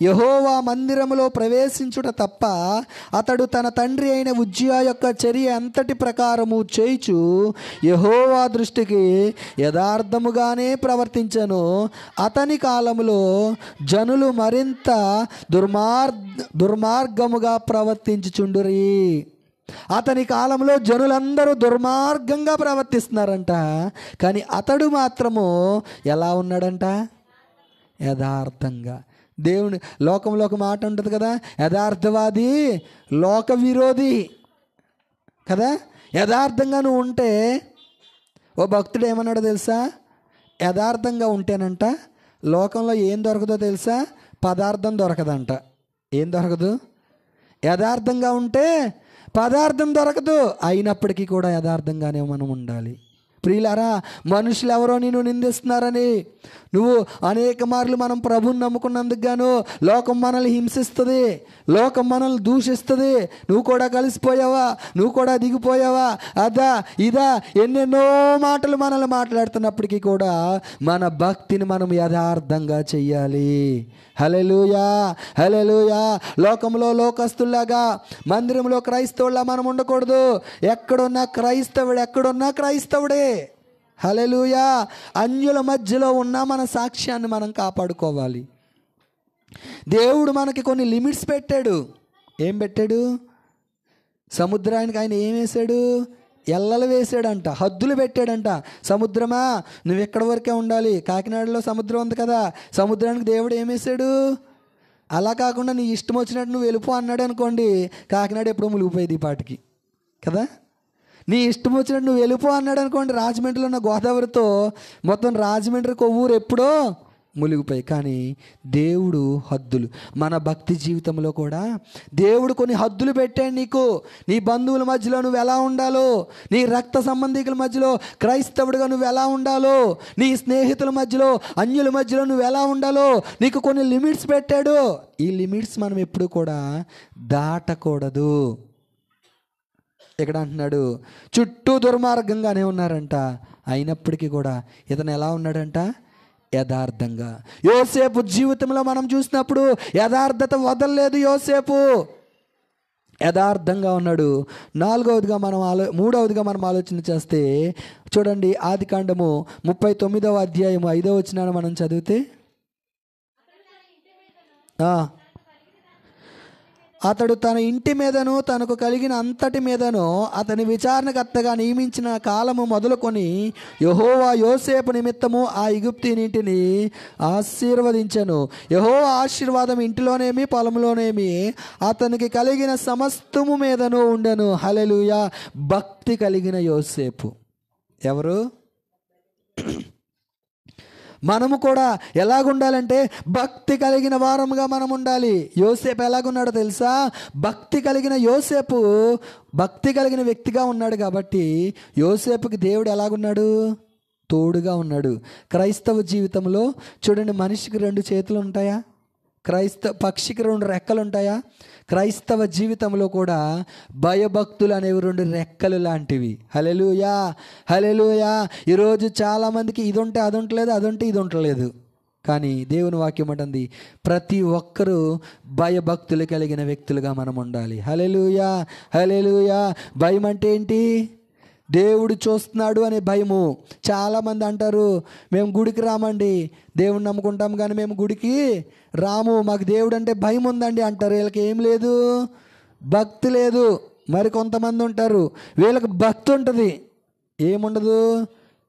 యెహోవా మందిరములో ప్రవేశించుట తప్ప అతడు తన తండ్రి అయిన ఉజ్జియా యొక్క చర్య అంతటి ప్రకారము చేయుచు యెహోవా దృష్టికి యథార్థముగానే ప్రవర్తించెను. అతని కాలములో జనులు మరింత దుర్మార్గముగా ప్రవర్తించుచుండురి. అతని కాలంలో జనులందరూ దుర్మార్గంగా ప్రవర్తిస్తున్నారంట. కానీ అతడు మాత్రము ఎలా ఉన్నాడంట? యథార్థంగా. దేవుని లోకంలో ఒక మాట ఉంటుంది కదా, యథార్థవాది లోక విరోధి కదా. యథార్థంగా నువ్వు ఉంటే, ఓ భక్తుడు ఏమన్నాడో తెలుసా? యథార్థంగా ఉంటేనంట లోకంలో ఏం దొరకదో తెలుసా? పదార్థం దొరకదంట. ఏం దొరకదు? యథార్థంగా ఉంటే పదార్థం దొరకదు, అయినప్పటికీ కూడా యథార్థంగానే మనం ఉండాలి. ప్రియులారా, మనుషులు ఎవరో నిన్ను నిందిస్తున్నారని, నువ్వు అనేక మార్లు మనం ప్రభుని నమ్ముకున్నందుకు గాను లోకం మనల్ని హింసిస్తుంది, లోకం మనల్ని దూషిస్తుంది. నువ్వు కూడా కలిసిపోయావా, నువ్వు కూడా దిగిపోయావా, అదా ఇదా ఎన్నెన్నో మాటలు మనల్ని మాట్లాడుతున్నప్పటికీ కూడా మన భక్తిని మనం యథార్థంగా చెయ్యాలి. హల్లెలూయా, హల్లెలూయా. లోకంలో లోకస్తుల్లాగా, మందిరంలో క్రైస్తవుల్లా మనం ఉండకూడదు. ఎక్కడున్నా క్రైస్తవుడే. హల్లెలూయా. అన్యుల మధ్యలో ఉన్న మన సాక్ష్యాన్ని మనం కాపాడుకోవాలి. దేవుడు మనకి కొన్ని లిమిట్స్ పెట్టాడు. ఏం పెట్టాడు? సముద్రానికి ఆయన ఏం వేశాడు? ఎల్లలు వేసాడంట, హద్దులు పెట్టాడంట. సముద్రమా, నువ్వు ఎక్కడి వరకే ఉండాలి. కాకినాడలో సముద్రం ఉంది కదా, సముద్రానికి దేవుడు ఏం వేసాడు? అలా కాకుండా నీ ఇష్టం వచ్చినట్టు నువ్వు వెళ్ళిపో అన్నాడు అనుకోండి, కాకినాడ ఎప్పుడో మునిగిపోయేది ఈ పాటికి కదా. నీ ఇష్టం వచ్చినట్టు నువ్వు వెళ్ళిపో అన్నాడు అనుకోండి, రాజమండ్రిలో ఉన్న గోదావరితో మొత్తం రాజమండ్రి కొవ్వూరు ఎప్పుడో మునిగిపోయి. కానీ దేవుడు హద్దులు, మన భక్తి జీవితంలో కూడా దేవుడు కొన్ని హద్దులు పెట్టాడు నీకు. నీ బంధువుల మధ్యలో నువ్వు ఎలా ఉండాలో, నీ రక్త సంబంధికుల మధ్యలో క్రైస్తవుడిగా నువ్వు ఎలా ఉండాలో, నీ స్నేహితుల మధ్యలో అన్యుల మధ్యలో నువ్వు ఎలా ఉండాలో నీకు కొన్ని లిమిట్స్ పెట్టాడు. ఈ లిమిట్స్ మనం ఎప్పుడు కూడా దాటకూడదు. ఇక్కడ అంటున్నాడు, చుట్టూ దుర్మార్గంగానే ఉన్నారంట, అయినప్పటికీ కూడా ఇతను ఎలా ఉన్నాడంట? యథార్థంగా. యోసేపు జీవితంలో మనం చూసినప్పుడు యథార్థత వదలలేదు. యోసేపు యథార్థంగా ఉన్నాడు. మూడవదిగా మనం ఆలోచన చేస్తే చూడండి, ఆదికాండము 39వ అధ్యాయము 5వ వచనాన్ని మనం చదివితే, అతడు తన ఇంటి మీదను తనకు కలిగిన అంతటి మీదను అతని విచారణకర్తగా నియమించిన కాలము మొదలుకొని యెహోవా యోసేపు నిమిత్తము ఆ ఐగుప్తీనింటిని ఆశీర్వదించెను. యెహోవా ఆశీర్వాదం ఇంటిలోనేమి పొలంలోనేమి అతనికి కలిగిన సమస్తము మీదను ఉండెను. హల్లెలూయా. భక్తి కలిగిన యోసేపు ఎవరు? మనము కూడా ఎలాగుండాలంటే భక్తి కలిగిన వారముగా మనం ఉండాలి. యోసేపు ఎలాగున్నాడో తెలుసా? భక్తి కలిగిన యోసేపు భక్తి కలిగిన వ్యక్తిగా ఉన్నాడు కాబట్టి యోసేపుకి దేవుడు ఎలాగున్నాడు? తోడుగా ఉన్నాడు. క్రైస్తవ జీవితంలో చూడండి, మనిషికి 2 చేతులు ఉంటాయా? పక్షికి 2 రెక్కలు ఉంటాయా? క్రైస్తవ జీవితంలో కూడా భయభక్తులు అనేవి 2 రెక్కలు లాంటివి. హల్లెలూయా, హల్లెలూయా. ఈరోజు చాలామందికి ఇది ఉంటే అది ఉండలేదు, అది ఉంటే ఇది ఉండలేదు. కానీ దేవుని వాక్యం అంటుంది, ప్రతి ఒక్కరూ భయభక్తులు కలిగిన వ్యక్తులుగా మనం ఉండాలి. హల్లెలూయా, హల్లెలూయా. భయం అంటే ఏంటి? దేవుడు చూస్తున్నాడు అనే భయము. చాలామంది అంటారు, మేము గుడికి రామండి, దేవుడిని నమ్ముకుంటాం కానీ మేము గుడికి రాము, మాకు దేవుడు అంటే భయం ఉందండి అంటారు. వీళ్ళకి ఏం లేదు? భక్తి లేదు. మరి కొంతమంది ఉంటారు, వీళ్ళకి భక్తి ఉంటుంది, ఏముండదు?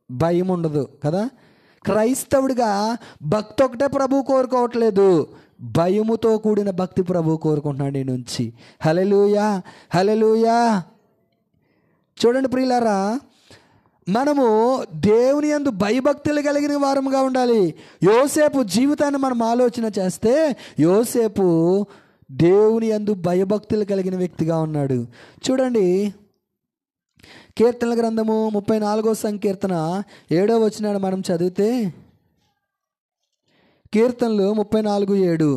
భయం ఉండదు కదా. క్రైస్తవుడిగా భక్తి ఒకటే ప్రభువు కోరుకోవట్లేదు, భయముతో కూడిన భక్తి ప్రభువు కోరుకుంటున్నాడు నీ నుంచి. హల్లెలూయా, హల్లెలూయా. చూడండి ప్రియులారా, మనము దేవుని యందు భయభక్తులు కలిగిన వారముగా ఉండాలి. యోసేపు జీవితాన్ని మనం ఆలోచన చేస్తే యోసేపు దేవుని యందు భయభక్తులు కలిగిన వ్యక్తిగా ఉన్నాడు. చూడండి, కీర్తనల గ్రంథము 34వ సంకీర్తన 7వ వచనాన్ని మనం చదివితే, కీర్తనలు 34:7,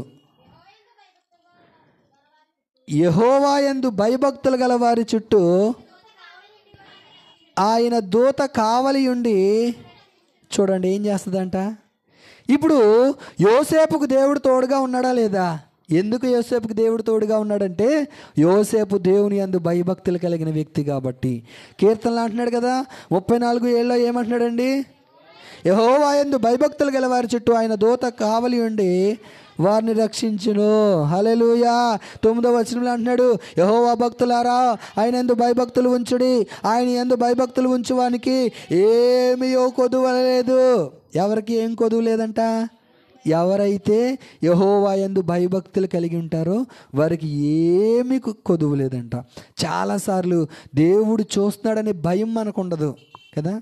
యెహోవా యందు భయభక్తులు గల వారి చుట్టూ ఆయన దూత కావలి ఉండి, చూడండి ఏం చేస్తుందంట. ఇప్పుడు యోసేపుకు దేవుడు తోడుగా ఉన్నాడా లేదా? ఎందుకు యోసేపుకు దేవుడు తోడుగా ఉన్నాడంటే యోసేపు దేవుని యందు భయభక్తులు కలిగిన వ్యక్తి కాబట్టి. కీర్తనలు అంటున్నాడు కదా 34:7 ఏమంటున్నాడండి? యెహోవా యందు భయభక్తులు గల వారి చుట్టూ ఆయన దూత కావలి ఉండి వారిని రక్షించును. హల్లెలూయా. 9వ వచనంలో అంటున్నాడు, యెహోవా భక్తులారా ఆయన యందు భయభక్తులు ఉంచుడి, ఆయన యందు భయభక్తులు ఉంచువానికి ఏమీయో కొదువ లేదు. ఎవరికి ఏం కొదువు లేదంట? ఎవరైతే యెహోవా యందు భయభక్తులు కలిగి ఉంటారో వారికి ఏమీ కొదువు లేదంట. చాలాసార్లు దేవుడు చూస్తున్నాడనే భయం మనకు ఉండదు కదా.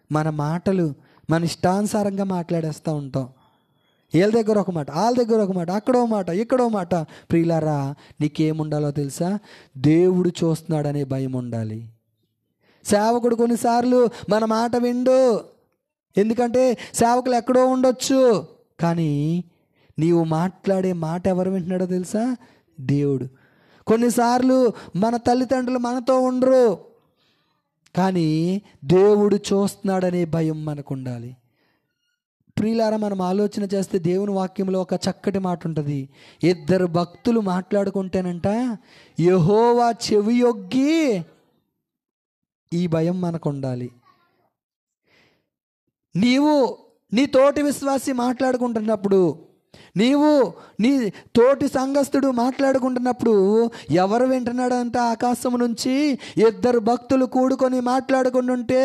మన మాటలు మన ఇష్టానుసారంగా మాట్లాడేస్తూ ఉంటాం. వీళ్ళ దగ్గర ఒక మాట, వాళ్ళ దగ్గర ఒక మాట, అక్కడో మాట, ఇక్కడో మాట. ప్రియులారా, నీకేముండాలో తెలుసా? దేవుడు చూస్తున్నాడనే భయం ఉండాలి. సేవకుడు కొన్నిసార్లు మన మాట విండు, ఎందుకంటే సేవకులు ఎక్కడో ఉండొచ్చు, కానీ నీవు మాట్లాడే మాట ఎవరు వింటున్నాడో తెలుసా? దేవుడు. కొన్నిసార్లు మన తల్లిదండ్రులు మనతో ఉండరు, కానీ దేవుడు చూస్తున్నాడనే భయం మనకు ఉండాలి. ప్రియులారా, మనం ఆలోచన చేస్తే దేవుని వాక్యంలో ఒక చక్కటి మాట ఉంటుంది. ఇద్దరు భక్తులు మాట్లాడుకుంటేనంట యెహోవా చెవియొగ్గి, ఈ భయం మనకు ఉండాలి. నీవు నీ తోటి విశ్వాసి మాట్లాడుకుంటున్నప్పుడు, నీవు నీ తోటి సంఘస్థుడు మాట్లాడుకుంటున్నప్పుడు ఎవరు వింటున్నాడంట? ఆకాశం నుంచి ఇద్దరు భక్తులు కూడుకొని మాట్లాడుకుంటుంటే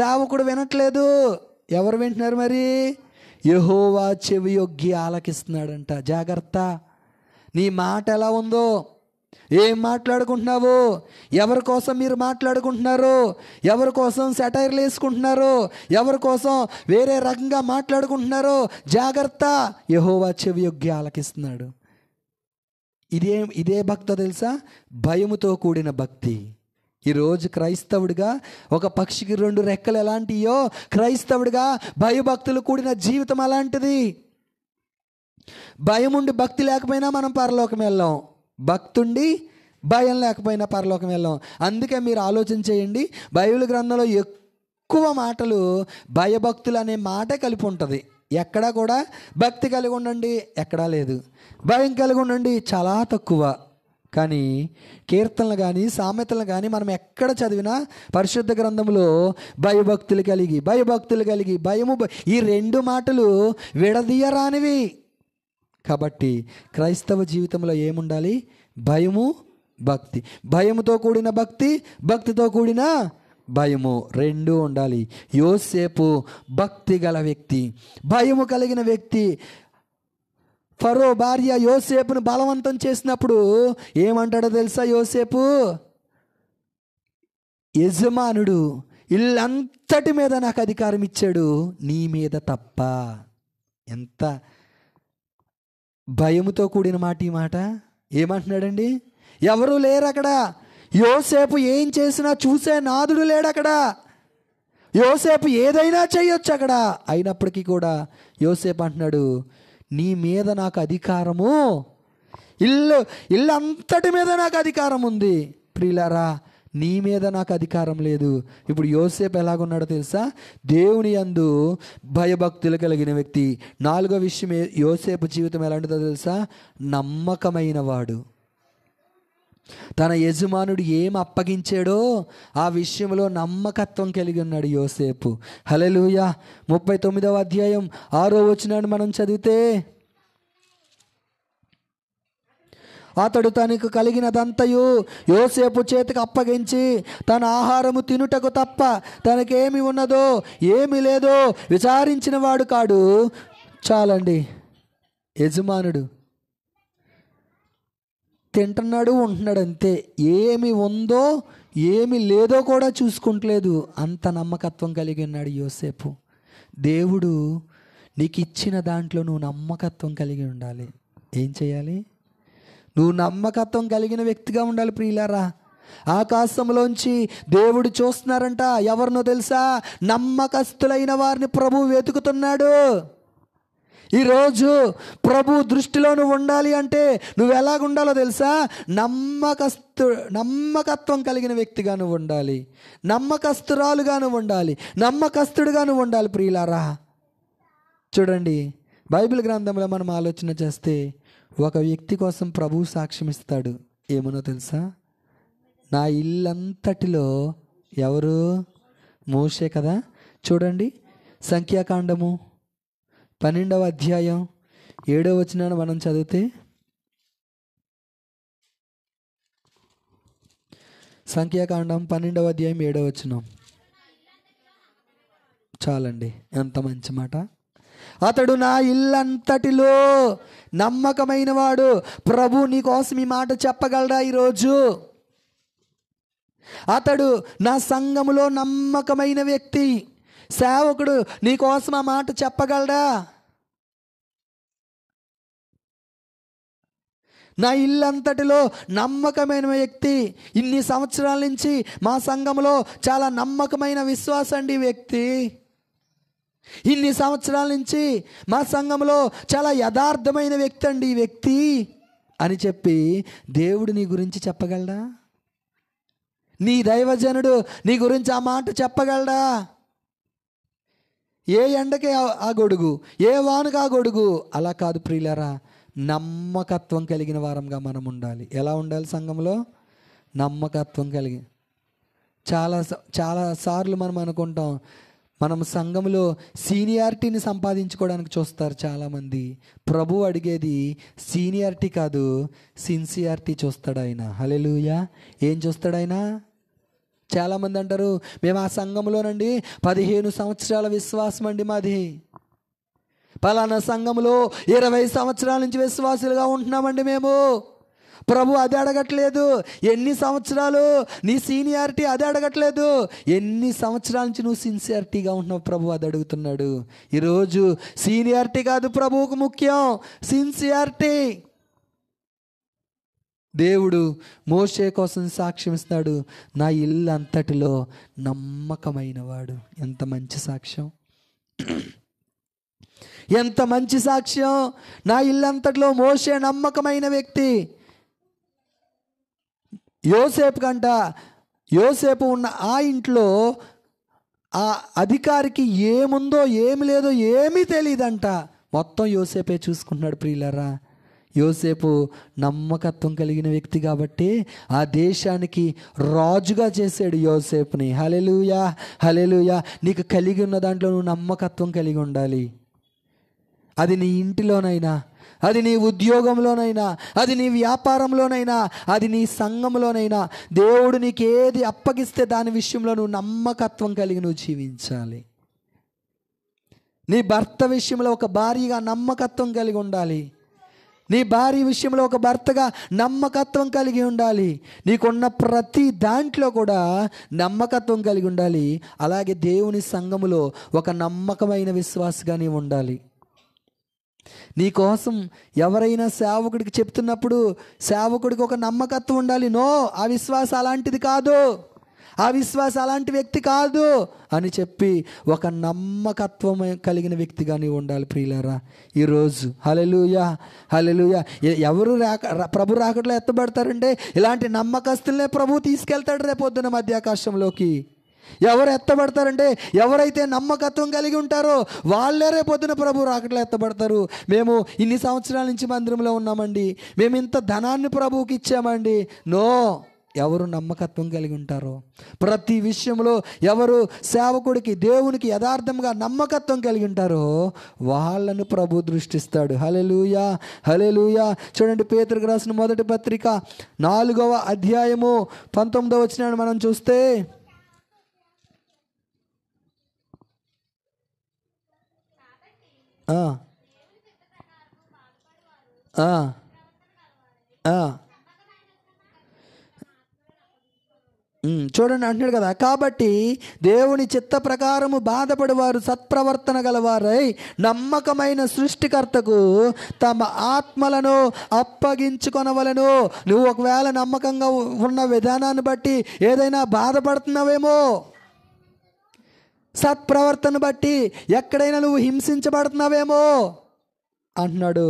సేవకుడు వినట్లేదు. ఎవరు వింటున్నారు మరి? యెహోవా చెవియొగ్గి ఆలకిస్తున్నాడంట. జాగ్రత్త, నీ మాట ఎలా ఉందో, ఏం మాట్లాడుకుంటున్నావు, ఎవరి కోసం మీరు మాట్లాడుకుంటున్నారు, ఎవరి కోసం సెటైర్లు వేసుకుంటున్నారు, ఎవరి కోసం వేరే రకంగా మాట్లాడుకుంటున్నారు, జాగ్రత్త. యెహోవా చెవియొగ్గి ఆలకిస్తున్నాడు. ఇదే భక్తి తెలుసా? భయముతో కూడిన భక్తి. ఈరోజు క్రైస్తవుడిగా ఒక పక్షికి 2 రెక్కలు ఎలాంటియో, క్రైస్తవుడిగా భయభక్తులు కూడిన జీవితం అలాంటిది. భయం ఉండి భక్తి లేకపోయినా మనం పరలోకం వెళ్ళాం, భక్తుండి భయం లేకపోయినా పరలోకం వెళ్ళాం. అందుకే మీరు ఆలోచన చేయండి, బైబిల్ గ్రంథంలో ఎక్కువ మాటలు భయభక్తులు అనే మాటే కలిపి ఉంటుంది. ఎక్కడా కూడా భక్తి కలిగి ఉండండి ఎక్కడా లేదు, భయం కలిగి ఉండండి చాలా తక్కువ. కానీ కీర్తనలు కానీ సామెతలు కానీ మనం ఎక్కడ చదివినా పరిశుద్ధ గ్రంథంలో భయభక్తులు కలిగి భయము, ఈ 2 మాటలు విడదీయరానివి. కాబట్టి క్రైస్తవ జీవితంలో ఏముండాలి? భయము, భక్తి. భయముతో కూడిన భక్తి, భక్తితో కూడిన భయము, 2 ఉండాలి. యోసేపు భక్తి గల వ్యక్తి, భయము కలిగిన వ్యక్తి. ఫరో భార్య యోసేపును బలవంతం చేసినప్పుడు ఏమంటాడో తెలుసా? యోసేపు, యజమానుడు ఇల్లంతటి మీద నాకు అధికారం ఇచ్చాడు, నీ మీద తప్ప. ఎంత భయముతో కూడిన మాట ఈ మాట. ఏమంటున్నాడండి? ఎవరు లేరు అక్కడ. యోసేపు ఏం చేసినా చూసే నాదుడు లేడు అక్కడ. యోసేపు ఏదైనా చేయొచ్చు అక్కడ. అయినప్పటికీ కూడా యోసేపు అంటున్నాడు, నీ మీద నాకు అధికారము, ఇల్లు అంతటి మీద నాకు అధికారం ఉంది. ప్రియులారా, నీ మీద నాకు అధికారం లేదు. ఇప్పుడు యోసేపు ఎలాగున్నాడో తెలుసా? దేవుని యందు భయభక్తులు కలిగిన వ్యక్తి. 4వ విషయం, యోసేపు జీవితం ఎలాంటిదో తెలుసా? నమ్మకమైన వాడు. తన యజమానుడు ఏం అప్పగించాడో ఆ విషయంలో నమ్మకత్వం కలిగి ఉన్నాడు యోసేపు. హల్లెలూయా. 39వ అధ్యాయం 6వ వచనాన్ని మనం చదివితే, అతడు తనకు కలిగినదంతయు యోసేపు చేతికి అప్పగించి తన ఆహారము తినుటకు తప్ప తనకేమి ఉన్నదో ఏమి లేదో విచారించిన వాడు కాడు. చాలండి, యజమానుడు తింటున్నాడు, ఉంటున్నాడు, అంతే. ఏమి ఉందో ఏమి లేదో కూడా చూసుకుంటలేదు. అంత నమ్మకత్వం కలిగి ఉన్నాడు యోసేపు. దేవుడు నీకు ఇచ్చిన దాంట్లో నువ్వు నమ్మకత్వం కలిగి ఉండాలి. ఏం చేయాలి? నువ్వు నమ్మకత్వం కలిగిన వ్యక్తిగా ఉండాలి. ప్రియులారా, ఆకాశంలోంచి దేవుడు చూస్తున్నారంట. ఎవరినో తెలుసా? నమ్మకస్తులైన వారిని ప్రభువు వెతుకుతున్నాడు. ఈరోజు ప్రభు దృష్టిలో నువ్వు ఉండాలి అంటే నువ్వు ఎలాగ ఉండాలో తెలుసా? నమ్మకత్వం కలిగిన వ్యక్తిగా నువ్వు ఉండాలి, నమ్మకస్తురాలుగా నువ్వు ఉండాలి, నమ్మకస్తుడిగా నువ్వు ఉండాలి. ప్రియులారా, చూడండి, బైబిల్ గ్రంథంలో మనం ఆలోచన చేస్తే ఒక వ్యక్తి కోసం ప్రభువు సాక్ష్యం ఇస్తాడు. ఏమనో తెలుసా? నా ఇల్లంతటిలో ఎవరు? మోషే కదా. చూడండి, సంఖ్యాకాండము 12వ అధ్యాయం 7వ వచనాన్ని మనం చదివితే, సంఖ్యాకాండం 12వ అధ్యాయం 7వ వచనం. చాలండి, ఎంత మంచి మాట. అతడు నా ఇల్లంతటిలో నమ్మకమైన వాడు. ప్రభు నీ కోసం ఈ మాట చెప్పగలడా ఈరోజు? అతడు నా సంఘములో నమ్మకమైన వ్యక్తి. సేవకుడు నీ కోసం ఆ మాట చెప్పగలడా? నా ఇల్లంతటిలో నమ్మకమైన వ్యక్తి, ఇన్ని సంవత్సరాల నుంచి మా సంఘంలో చాలా నమ్మకమైన విశ్వాసం అండి ఈ వ్యక్తి, ఇన్ని సంవత్సరాల నుంచి మా సంఘంలో చాలా యథార్థమైన వ్యక్తి అండి ఈ వ్యక్తి అని చెప్పి దేవుడు నీ గురించి చెప్పగలడా? నీ దైవజనుడు నీ గురించి ఆ మాట చెప్పగలడా? ఏ ఎండకే ఆ గొడుగు, ఏ వానకు ఆ గొడుగు. అలా కాదు ప్రియులారా, నమ్మకత్వం కలిగిన వారంగా మనం ఉండాలి. ఎలా ఉండాలి సంఘంలో? నమ్మకత్వం కలిగి. చాలా సార్లు మనం అనుకుంటాం, మనం సంఘంలో సీనియారిటీని సంపాదించుకోవడానికి చూస్తారు చాలామంది. ప్రభు అడిగేది సీనియారిటీ కాదు, సిన్సియారిటీ చూస్తాడు ఆయన. హల్లెలూయా. ఏం చూస్తాడు ఆయన? చాలామంది అంటారు, మేము ఆ సంఘంలోనండి 15 సంవత్సరాల విశ్వాసం అండి మాది, పలానా సంఘంలో 20 సంవత్సరాల నుంచి విశ్వాసులుగా ఉంటున్నామండి మేము. ప్రభు అది అడగట్లేదు, ఎన్ని సంవత్సరాలు నీ సీనియారిటీ అది అడగట్లేదు, ఎన్ని సంవత్సరాల నుంచి నువ్వు సిన్సియారిటీగా ఉంటున్నావు ప్రభు అది అడుగుతున్నాడు. ఈరోజు సీనియారిటీ కాదు ప్రభువుకు ముఖ్యం, సిన్సియారిటీ. దేవుడు మోషే కోసం సాక్ష్యం ఇస్తాడు, నా ఇల్లు అంతటిలో నమ్మకమైన వాడు. ఎంత మంచి సాక్ష్యం, ఎంత మంచి సాక్ష్యం. నా ఇల్లు అంతటిలో మోషే నమ్మకమైన వ్యక్తి. యోసేపు ఉన్న ఆ ఇంట్లో ఆ అధికారికి ఏముందో ఏమి లేదో ఏమీ తెలియదంట, మొత్తం యోసేపే చూసుకుంటున్నాడు. ప్రియులారా, యోసేపు నమ్మకత్వం కలిగిన వ్యక్తి కాబట్టి ఆ దేశానికి రాజుగా చేశాడు యోసేపుని. హల్లెలూయా, హల్లెలూయా. నీకు కలిగి ఉన్న దాంట్లో నువ్వు నమ్మకత్వం కలిగి ఉండాలి. అది నీ ఇంటిలోనైనా, అది నీ ఉద్యోగంలోనైనా, అది నీ వ్యాపారంలోనైనా, అది నీ సంఘంలోనైనా, దేవుడు నీకు ఏది అప్పగిస్తే దాని విషయంలో నువ్వు నమ్మకత్వం కలిగి నువ్వు జీవించాలి. నీ భర్త విషయంలో ఒక భార్యగా నమ్మకత్వం కలిగి ఉండాలి. నీ భార్య విషయంలో ఒక భర్తగా నమ్మకత్వం కలిగి ఉండాలి. నీకున్న ప్రతి దాంట్లో కూడా నమ్మకత్వం కలిగి ఉండాలి. అలాగే దేవుని సంఘములో ఒక నమ్మకమైన విశ్వాసగా నీవు ఉండాలి. నీకోసం ఎవరైనా సేవకుడికి చెప్తున్నప్పుడు సేవకుడికి ఒక నమ్మకత్వం ఉండాలి. నో, ఆ విశ్వాసం అలాంటిది కాదు, ఆ విశ్వాసం అలాంటి వ్యక్తి కాదు అని చెప్పి ఒక నమ్మకత్వం కలిగిన వ్యక్తిగా నీవు ఉండాలి. ప్రియులారా, ఈరోజు హల్లెలూయా, హల్లెలూయా. ఎవరు ప్రభు రాకట్లో ఎత్తబడతారంటే ఇలాంటి నమ్మకస్తులనే ప్రభు తీసుకెళ్తాడు రేపొద్దున మధ్యాకాశంలోకి. ఎవరు ఎత్తబడతారంటే ఎవరైతే నమ్మకత్వం కలిగి ఉంటారో వాళ్ళే రేపొద్దున ప్రభు రాకట్లో ఎత్తబడతారు. మేము ఇన్ని సంవత్సరాల నుంచి మందిరంలో ఉన్నామండి, మేము ఇంత ధనాన్ని ప్రభువుకి ఇచ్చామండి. నో, ఎవరు నమ్మకత్వం కలిగి ఉంటారో, ప్రతి విషయంలో ఎవరు సేవకుడికి దేవునికి యథార్థంగా నమ్మకత్వం కలిగి ఉంటారో వాళ్ళను ప్రభు దృష్టిస్తాడు. హల్లెలూయా, హల్లెలూయా. చూడండి, పేతురుకు రాసిన మొదటి పత్రిక 4వ అధ్యాయము 19వ వచనాన్ని మనం చూస్తే, చూడండి అంటున్నాడు కదా, కాబట్టి దేవుని చిత్త ప్రకారము బాధపడేవారు సత్ప్రవర్తన గలవారై నమ్మకమైన సృష్టికర్తకు తమ ఆత్మలను అప్పగించుకొనవలెను. నువ్వు ఒకవేళ నమ్మకంగా ఉన్న విధానాన్ని బట్టి ఏదైనా బాధపడుతున్నావేమో, సత్ప్రవర్తన బట్టి ఎక్కడైనా నువ్వు హింసించబడుతున్నావేమో అంటున్నాడు.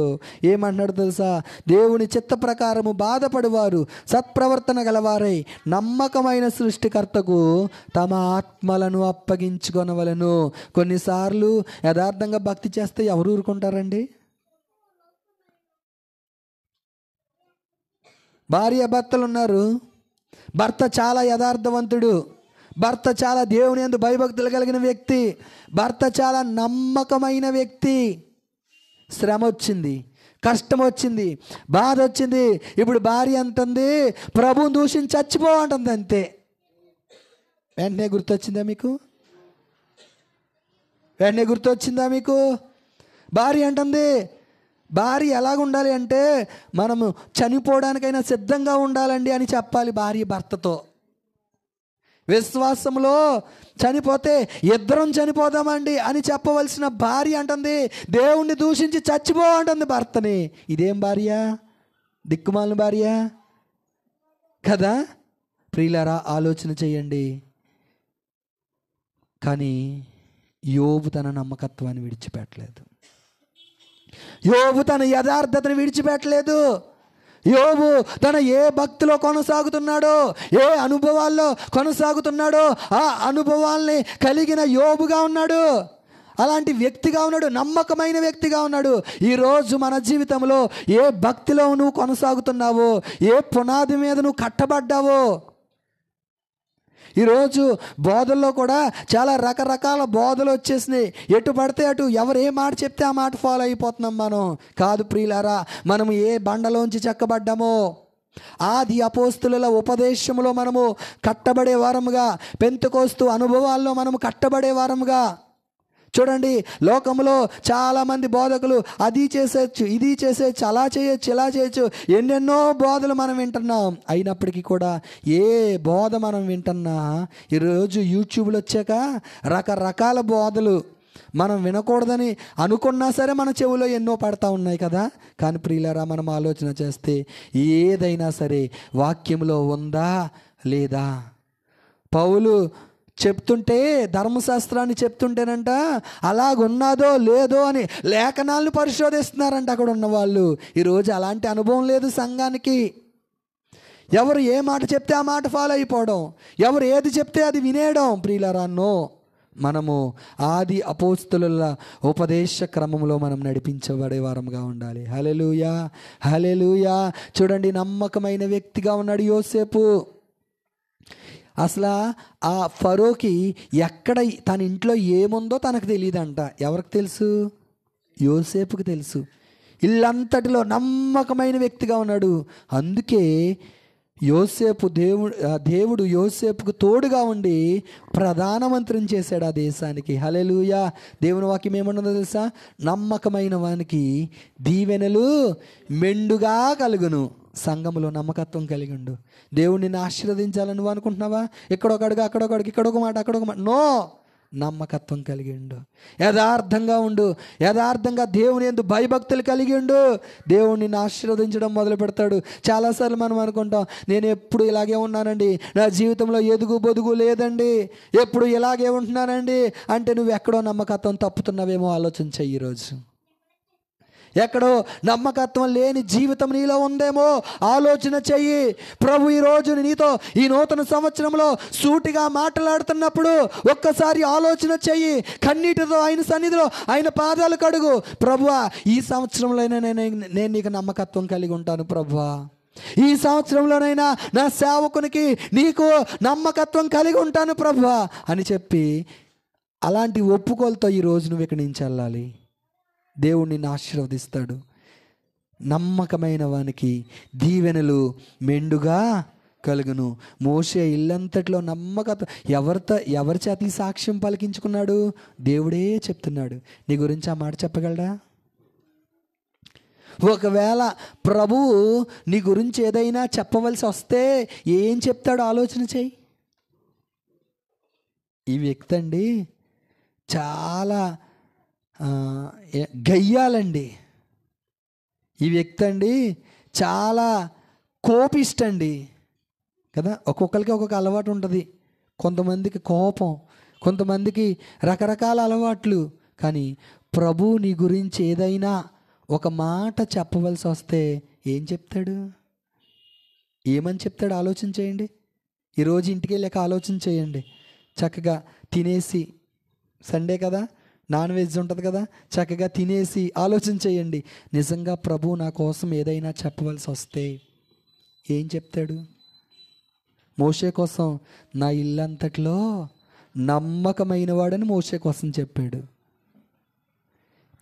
ఏమంటున్నాడు తెలుసా? దేవుని చిత్త ప్రకారము బాధపడువారు సత్ప్రవర్తన గలవారై నమ్మకమైన సృష్టికర్తకు తమ ఆత్మలను అప్పగించుకొనవలెను. కొన్నిసార్లు యథార్థంగా భక్తి చేస్తే ఎవరు ఊరుకుంటారండి? భార్య భర్తలు ఉన్నారు, భర్త చాలా యథార్థవంతుడు, భర్త చాలా దేవుని యందు భయభక్తులు కలిగిన వ్యక్తి, భర్త చాలా నమ్మకమైన వ్యక్తి. శ్రమ వచ్చింది, కష్టం వచ్చింది, బాధ వచ్చింది, ఇప్పుడు భార్య అంటుంది ప్రభువుని దూషించి చచ్చిపో అంటుంది. అంతే. వెంటనే గుర్తొచ్చిందా మీకు? వెంటనే గుర్తొచ్చిందా మీకు? భార్య అంటుంది, భార్య ఎలాగ ఉండాలి అంటే మనము చనిపోవడానికైనా సిద్ధంగా ఉండాలండి అని చెప్పాలి భార్య భర్తతో. విశ్వాసంలో చనిపోతే ఇద్దరం చనిపోదామండి అని చెప్పవలసిన భార్య అంటుంది దేవుణ్ణి దూషించి చచ్చిపో అంటుంది భర్తని. ఇదేం భార్య? దిక్కుమాలిన భార్య కదా. ప్రియులారా, ఆలోచన చేయండి. కానీ యోబు తన నమ్మకత్వాన్ని విడిచిపెట్టలేదు. యోబు తన యథార్థతను విడిచిపెట్టలేదు. యోబు తన ఏ భక్తిలో కొనసాగుతున్నాడో, ఏ అనుభవాల్లో కొనసాగుతున్నాడో ఆ అనుభవాల్ని కలిగిన యోబుగా ఉన్నాడు. అలాంటి వ్యక్తిగా ఉన్నాడు, నమ్మకమైన వ్యక్తిగా ఉన్నాడు. ఈరోజు మన జీవితంలో ఏ భక్తిలో నువ్వు కొనసాగుతున్నావో, ఏ పునాది మీద నువ్వు కట్టబడ్డావో. ఈరోజు బోధల్లో కూడా చాలా రకరకాల బోధలు వచ్చేసినాయి. ఎటు పడితే అటు ఎవరు ఏ మాట చెప్తే ఆ మాట ఫాలో అయిపోతున్నాం మనం. కాదు ప్రియులారా, మనం ఏ బండలోంచి చెక్కబడ్డామో, ఆది అపోస్తుల ఉపదేశంలో మనము కట్టబడే వారముగా, పెంతెకోస్తు అనుభవాల్లో మనము కట్టబడే వారముగా. చూడండి, లోకంలో చాలామంది బోధకులు అది చేసేయచ్చు, ఇది చేసేయచ్చు, అలా చేయొచ్చు, ఇలా చేయొచ్చు, ఎన్నెన్నో బోధలు మనం వింటున్నాం. అయినప్పటికీ కూడా ఏ బోధ మనం వింటున్నా, ఈరోజు యూట్యూబ్లో వచ్చాక రకరకాల బోధలు మనం వినకూడదని అనుకున్నా సరే మన చెవిలో ఎన్నో పడతా ఉన్నాయి కదా. కానీ ప్రియులారా, మనం ఆలోచన చేస్తే ఏదైనా సరే వాక్యంలో ఉందా లేదా? పౌలు చెప్తుంటే, ధర్మశాస్త్రాన్ని చెప్తుంటేనంట అలాగున్నాదో లేదో అని లేఖనాలను పరిశోధిస్తున్నారంట అక్కడ ఉన్న వాళ్ళు. ఈరోజు అలాంటి అనుభవం లేదు సంఘానికి. ఎవరు ఏ మాట చెప్తే ఆ మాట ఫాలో అయిపోవడం, ఎవరు ఏది చెప్తే అది వినేయడం. ప్రియులారా, మనము ఆది అపోస్తుల ఉపదేశ క్రమంలో మనం నడిపించబడే వారంగా ఉండాలి. హల్లెలూయా, హల్లెలూయా. చూడండి, నమ్మకమైన వ్యక్తిగా ఉన్నాడు యోసేపు. అసలు ఆ ఫరోకి ఎక్కడ తన ఇంట్లో ఏముందో తనకు తెలియదంట. ఎవరికి తెలుసు? యోసేపుకి తెలుసు. ఇల్లంతటిలో నమ్మకమైన వ్యక్తిగా ఉన్నాడు. అందుకే దేవుడు యోసేపుకు తోడుగా ఉండి ప్రధానమంత్రిని చేశాడు ఆ దేశానికి. హల్లెలూయా. దేవుని వాక్యం ఏమన్నదో తెలుసా? నమ్మకమైన వానికి దీవెనలు మెండుగా కలుగును. సంఘములో నమ్మకత్వం కలిగి ఉండు. దేవుడిని ఆశీర్వదించాలని నువ్వు అనుకుంటున్నావా? ఇక్కడొక అడుగు, అక్కడొక అడుగు, ఇక్కడొక మాట, అక్కడొక మాట. నో, నమ్మకత్వం కలిగి ఉండు. యథార్థంగా ఉండు. యథార్థంగా దేవుని యందు భయభక్తులు కలిగి ఉండు. దేవుడిని ఆశీర్వదించడం మొదలు పెడతాడు. చాలాసార్లు మనం అనుకుంటాం, నేను ఎప్పుడు ఇలాగే ఉన్నానండి, నా జీవితంలో ఎదుగు బొదుగు లేదండి, ఎప్పుడు ఇలాగే ఉంటున్నానండి అంటే నువ్వు ఎక్కడో నమ్మకత్వం తప్పుతున్నావేమో ఆలోచన చెయ్యి. ఈరోజు ఎక్కడో నమ్మకత్వం లేని జీవితం నీలో ఉందేమో ఆలోచన చెయ్యి. ప్రభు ఈరోజు నీతో ఈ నూతన సంవత్సరంలో సూటిగా మాట్లాడుతున్నప్పుడు ఒక్కసారి ఆలోచన చెయ్యి. కన్నీటితో ఆయన సన్నిధిలో ఆయన పాదాలు కడుగు. ప్రభువా, ఈ సంవత్సరంలోనైనా నేను నీకు నమ్మకత్వం కలిగి ఉంటాను ప్రభువా. ఈ సంవత్సరంలోనైనా నా సేవకునికి నీకు నమ్మకత్వం కలిగి ఉంటాను ప్రభువా అని చెప్పి అలాంటి ఒప్పుకోలతో ఈరోజు నువ్వు ఇక్కడి నుంచి వెళ్ళాలి. దేవుడు నిన్ను ఆశీర్వదిస్తాడు. నమ్మకమైన వానికి దీవెనలు మెండుగా కలుగును. మోషే ఇల్లంతట్లో నమ్మకత్వం. ఎవరి చేత ఈ సాక్ష్యం పలికించుకున్నాడు? దేవుడే చెప్తున్నాడు. నీ గురించి ఆ మాట చెప్పగలడా? ఒకవేళ ప్రభువు నీ గురించి ఏదైనా చెప్పవలసి వస్తే ఏం చెప్తాడో ఆలోచన చెయ్యి. ఈ వ్యక్తి అండి చాలా గయ్యాలండి. ఈ వ్యక్తి అండి చాలా కోపిష్టండి కదా. ఒక్కొక్కరికి ఒక్కొక్క అలవాటు ఉంటుంది. కొంతమందికి కోపం, కొంతమందికి రకరకాల అలవాట్లు. కానీ ప్రభు నీ గురించి ఏదైనా ఒక మాట చెప్పవలసి వస్తే ఏం చెప్తాడు? ఏమని చెప్తాడు? ఆలోచన చేయండి. ఈరోజు ఇంటికి వెళ్ళాక ఆలోచన చేయండి. చక్కగా తినేసి, సండే కదా, నాన్ వెజ్ ఉంటుంది కదా, చక్కగా తినేసి ఆలోచన చేయండి. నిజంగా ప్రభు నా కోసం ఏదైనా చెప్పవలసి వస్తే ఏం చెప్తాడు? మోషే కోసం నా ఇల్లంతట్లో నమ్మకమైన వాడని మోషే కోసం చెప్పాడు.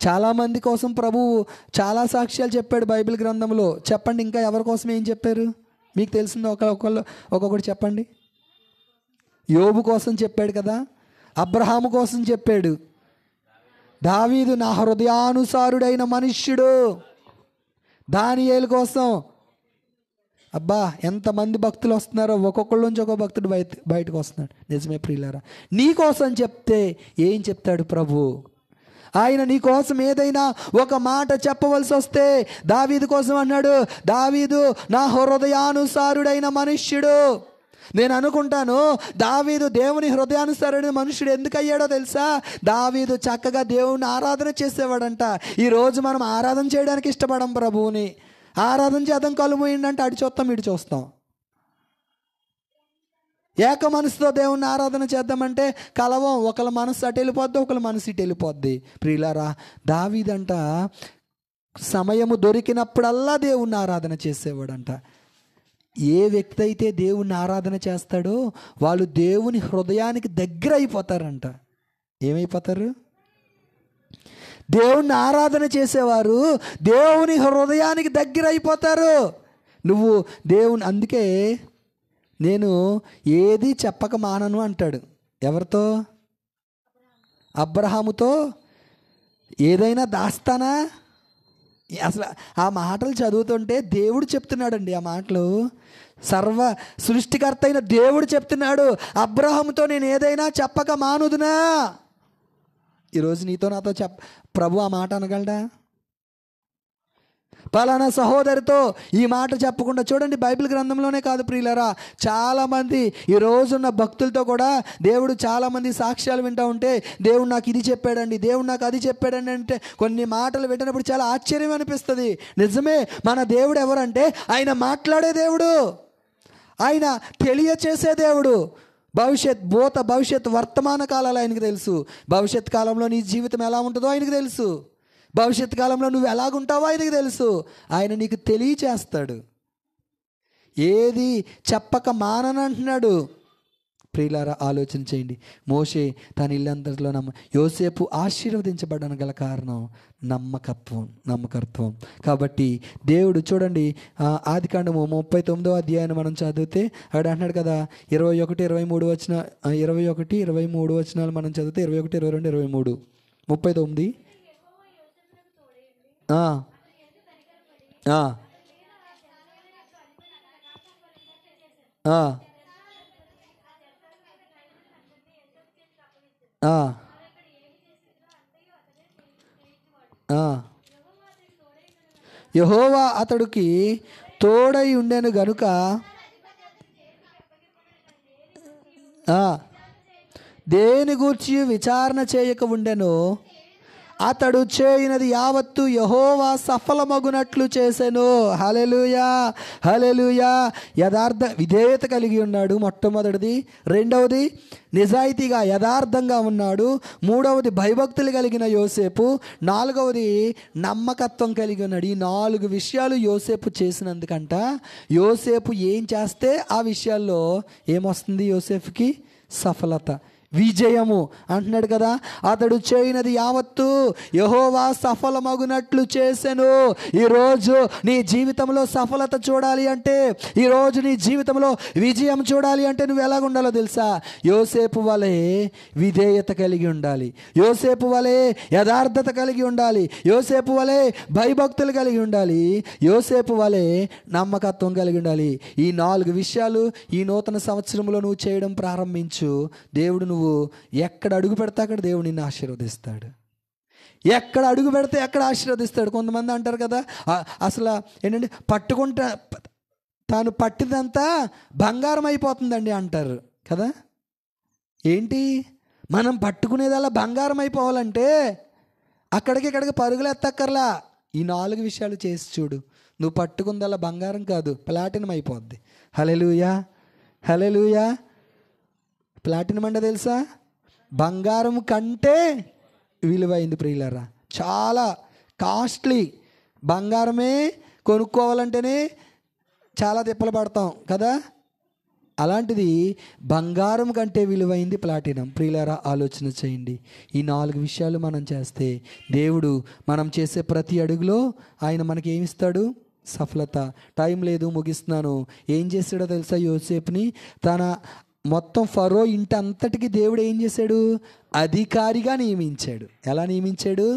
చాలామంది కోసం ప్రభువు చాలా సాక్ష్యాలు చెప్పాడు బైబిల్ గ్రంథంలో. చెప్పండి, ఇంకా ఎవరి కోసం ఏం చెప్పారు? మీకు తెలిసింది ఒక్కొక్కటి చెప్పండి. యోబు కోసం చెప్పాడు కదా, అబ్రహాము కోసం చెప్పాడు, దావీదు నా హృదయానుసారుడైన మనుష్యుడు, దానియేలు కోసం. అబ్బా, ఎంతమంది భక్తులు వస్తున్నారో, ఒక్కొక్కళ్ళ నుంచి ఒక్కొక్క భక్తుడు బయటకు వస్తున్నాడు. నిజమే ప్రియులారా, నీ కోసం చెప్తే ఏం చెప్తాడు ప్రభు? ఆయన నీ కోసం ఏదైనా ఒక మాట చెప్పవలసి వస్తే దావీదు కోసం అన్నాడు, దావీదు నా హృదయానుసారుడైన మనుష్యుడు. నేను అనుకుంటాను దావీదు దేవుని హృదయానుసారుడైన మనుష్యుడు ఎందుకు అయ్యాడో తెలుసా? దావీదు చక్కగా దేవుని ఆరాధన చేసేవాడంట. ఈరోజు మనం ఆరాధన చేయడానికి ఇష్టపడం ప్రభువుని. ఆరాధన చేద్దాం కళ్ళు మూయండి అటు చూస్తాం ఇటు చూస్తాం. ఏక మనసుతో దేవుణ్ణి ఆరాధన చేద్దామంటే కలవం, ఒకళ్ళ మనసు అటు వెళ్ళిపోద్ది, ఒకళ్ళ మనసు ఇటు వెళ్ళిపోద్ది. ప్రియులారా, దావీదంట సమయము దొరికినప్పుడల్లా దేవుణ్ణి ఆరాధన చేసేవాడంట. ఏ వ్యక్తి అయితే దేవుణ్ణి ఆరాధన చేస్తాడో వాళ్ళు దేవుని హృదయానికి దగ్గర అయిపోతారంట. ఏమైపోతారు? దేవుణ్ణి ఆరాధన చేసేవారు దేవుని హృదయానికి దగ్గర అయిపోతారు. నువ్వు దేవుని, అందుకే నేను ఏది చెప్పక మానను అంటాడు. ఎవరితో? అబ్రహాముతో. ఏదైనా దాస్తానా? అసలు ఆ మాటలు చదువుతుంటే దేవుడు చెప్తున్నాడండి. ఆ మాటలు సర్వ సృష్టికర్త అయిన దేవుడు చెప్తున్నాడు, అబ్రహాముతో నేను ఏదైనా చెప్పక మానుదునా? ఈరోజు నీతో నాతో ప్రభు ఆ మాట అనగలడా? పలానా సహోదరితో ఈ మాట చెప్పకుండా, చూడండి బైబిల్ గ్రంథంలోనే కాదు ప్రియులరా, చాలామంది ఈ రోజున్న భక్తులతో కూడా దేవుడు చాలామంది సాక్ష్యాలు వింటూ ఉంటే, దేవుడు నాకు ఇది చెప్పాడండి, దేవుడు నాకు అది చెప్పాడండి అంటే కొన్ని మాటలు వింటున్నప్పుడు చాలా ఆశ్చర్యం అనిపిస్తుంది. నిజమే, మన దేవుడు ఎవరంటే ఆయన మాట్లాడే దేవుడు, ఆయన తెలియచేసే దేవుడు. భవిష్యత్ వర్తమాన కాలాలు ఆయనకు తెలుసు. భవిష్యత్ కాలంలో నీ జీవితం ఎలా ఉంటుందో ఆయనకు తెలుసు. భవిష్యత్ కాలంలో నువ్వు ఎలాగుంటావో ఆయనకు తెలుసు. ఆయన నీకు తెలియచేస్తాడు. ఏది చెప్పక మాననంటున్నాడు. ప్రియులారా, ఆలోచన చేయండి. మోషే తన ఇల్లంతటిలో యోసేపు ఆశీర్వదించబడడానికి గల కారణం నమ్మకత్వం. కాబట్టి దేవుడు చూడండి, ఆదికాండము 39వ అధ్యాయాన్ని మనం చదివితే అక్కడ అంటున్నాడు కదా, 21, 23 వచనాలు మనం చదివితే 21, 22, 23, 39. యెహోవా అతడికి తోడై ఉండెను గనుక దేని గూర్చి విచారణ చేయక ఉండెను. అతడు చేయనది యావత్తు యెహోవా సఫలమగునట్లు చేసెను. హల్లెలూయా, హల్లెలూయా. విధేయత కలిగి ఉన్నాడు, మొట్టమొదటిది. రెండవది నిజాయితీగా యథార్థంగా ఉన్నాడు. మూడవది భయభక్తులు కలిగిన యోసేపు. నాలుగవది నమ్మకత్వం కలిగి ఉన్నాడు. ఈ 4 విషయాలు యోసేపు చేసినందుకంట, యోసేపు ఏం చేస్తే ఆ విషయాల్లో ఏమొస్తుంది? యోసేపుకి సఫలత, విజయము అంటున్నాడు కదా. అతడు చేయనది యావత్తు యెహోవా సఫలమగునట్లు చేసెను. ఈరోజు నీ జీవితంలో సఫలత చూడాలి అంటే, ఈరోజు నీ జీవితంలో విజయం చూడాలి అంటే నువ్వు ఎలాగ ఉండాలో తెలుసా? యోసేపు వలె విధేయత కలిగి ఉండాలి, యోసేపు వలె యథార్థత కలిగి ఉండాలి, యోసేపు వలె భయభక్తులు కలిగి ఉండాలి, యోసేపు వలె నమ్మకత్వం కలిగి ఉండాలి. ఈ 4 విషయాలు ఈ నూతన సంవత్సరంలో నువ్వు చేయడం ప్రారంభించు. దేవుడు నువ్వు ఎక్కడ అడుగు పెడితే అక్కడ దేవుడు నిన్ను ఆశీర్వదిస్తాడు. ఎక్కడ అడుగు పెడితే ఎక్కడ ఆశీర్వదిస్తాడు. కొంతమంది అంటారు కదా, అసలు ఏంటంటే తాను పట్టిదంతా బంగారం అయిపోతుందండి అంటారు కదా. ఏంటి, మనం పట్టుకునేదల్లా బంగారం అయిపోవాలంటే ఇక్కడికి పరుగులు ఎత్తక్కర్లా. ఈ 4 విషయాలు చేసి చూడు, నువ్వు పట్టుకుందల్లా బంగారం కాదు, ప్లాటినం అయిపోద్ది. హల్లెలూయా, హల్లెలూయా. ప్లాటినం అంటే తెలుసా? బంగారం కంటే విలువైంది ప్రియులారా, చాలా కాస్ట్లీ. బంగారమే కొనుక్కోవాలంటేనే చాలా తిప్పలు పడతాం కదా. అలాంటిది బంగారం కంటే విలువైంది ప్లాటినం. ప్రియులారా, ఆలోచన చేయండి. ఈ 4 విషయాలు మనం చేస్తే దేవుడు మనం చేసే ప్రతి అడుగులో ఆయన మనకి ఏమిస్తాడు? సఫలత. టైం లేదు, ముగిస్తున్నాను. ఏం చేశాడో తెలుసా? యోసేపుని తన మొత్తం ఫరో ఇంటి అంతటికి దేవుడు ఏం చేశాడు? అధికారిగా నియమించాడు. ఎలా నియమించాడు?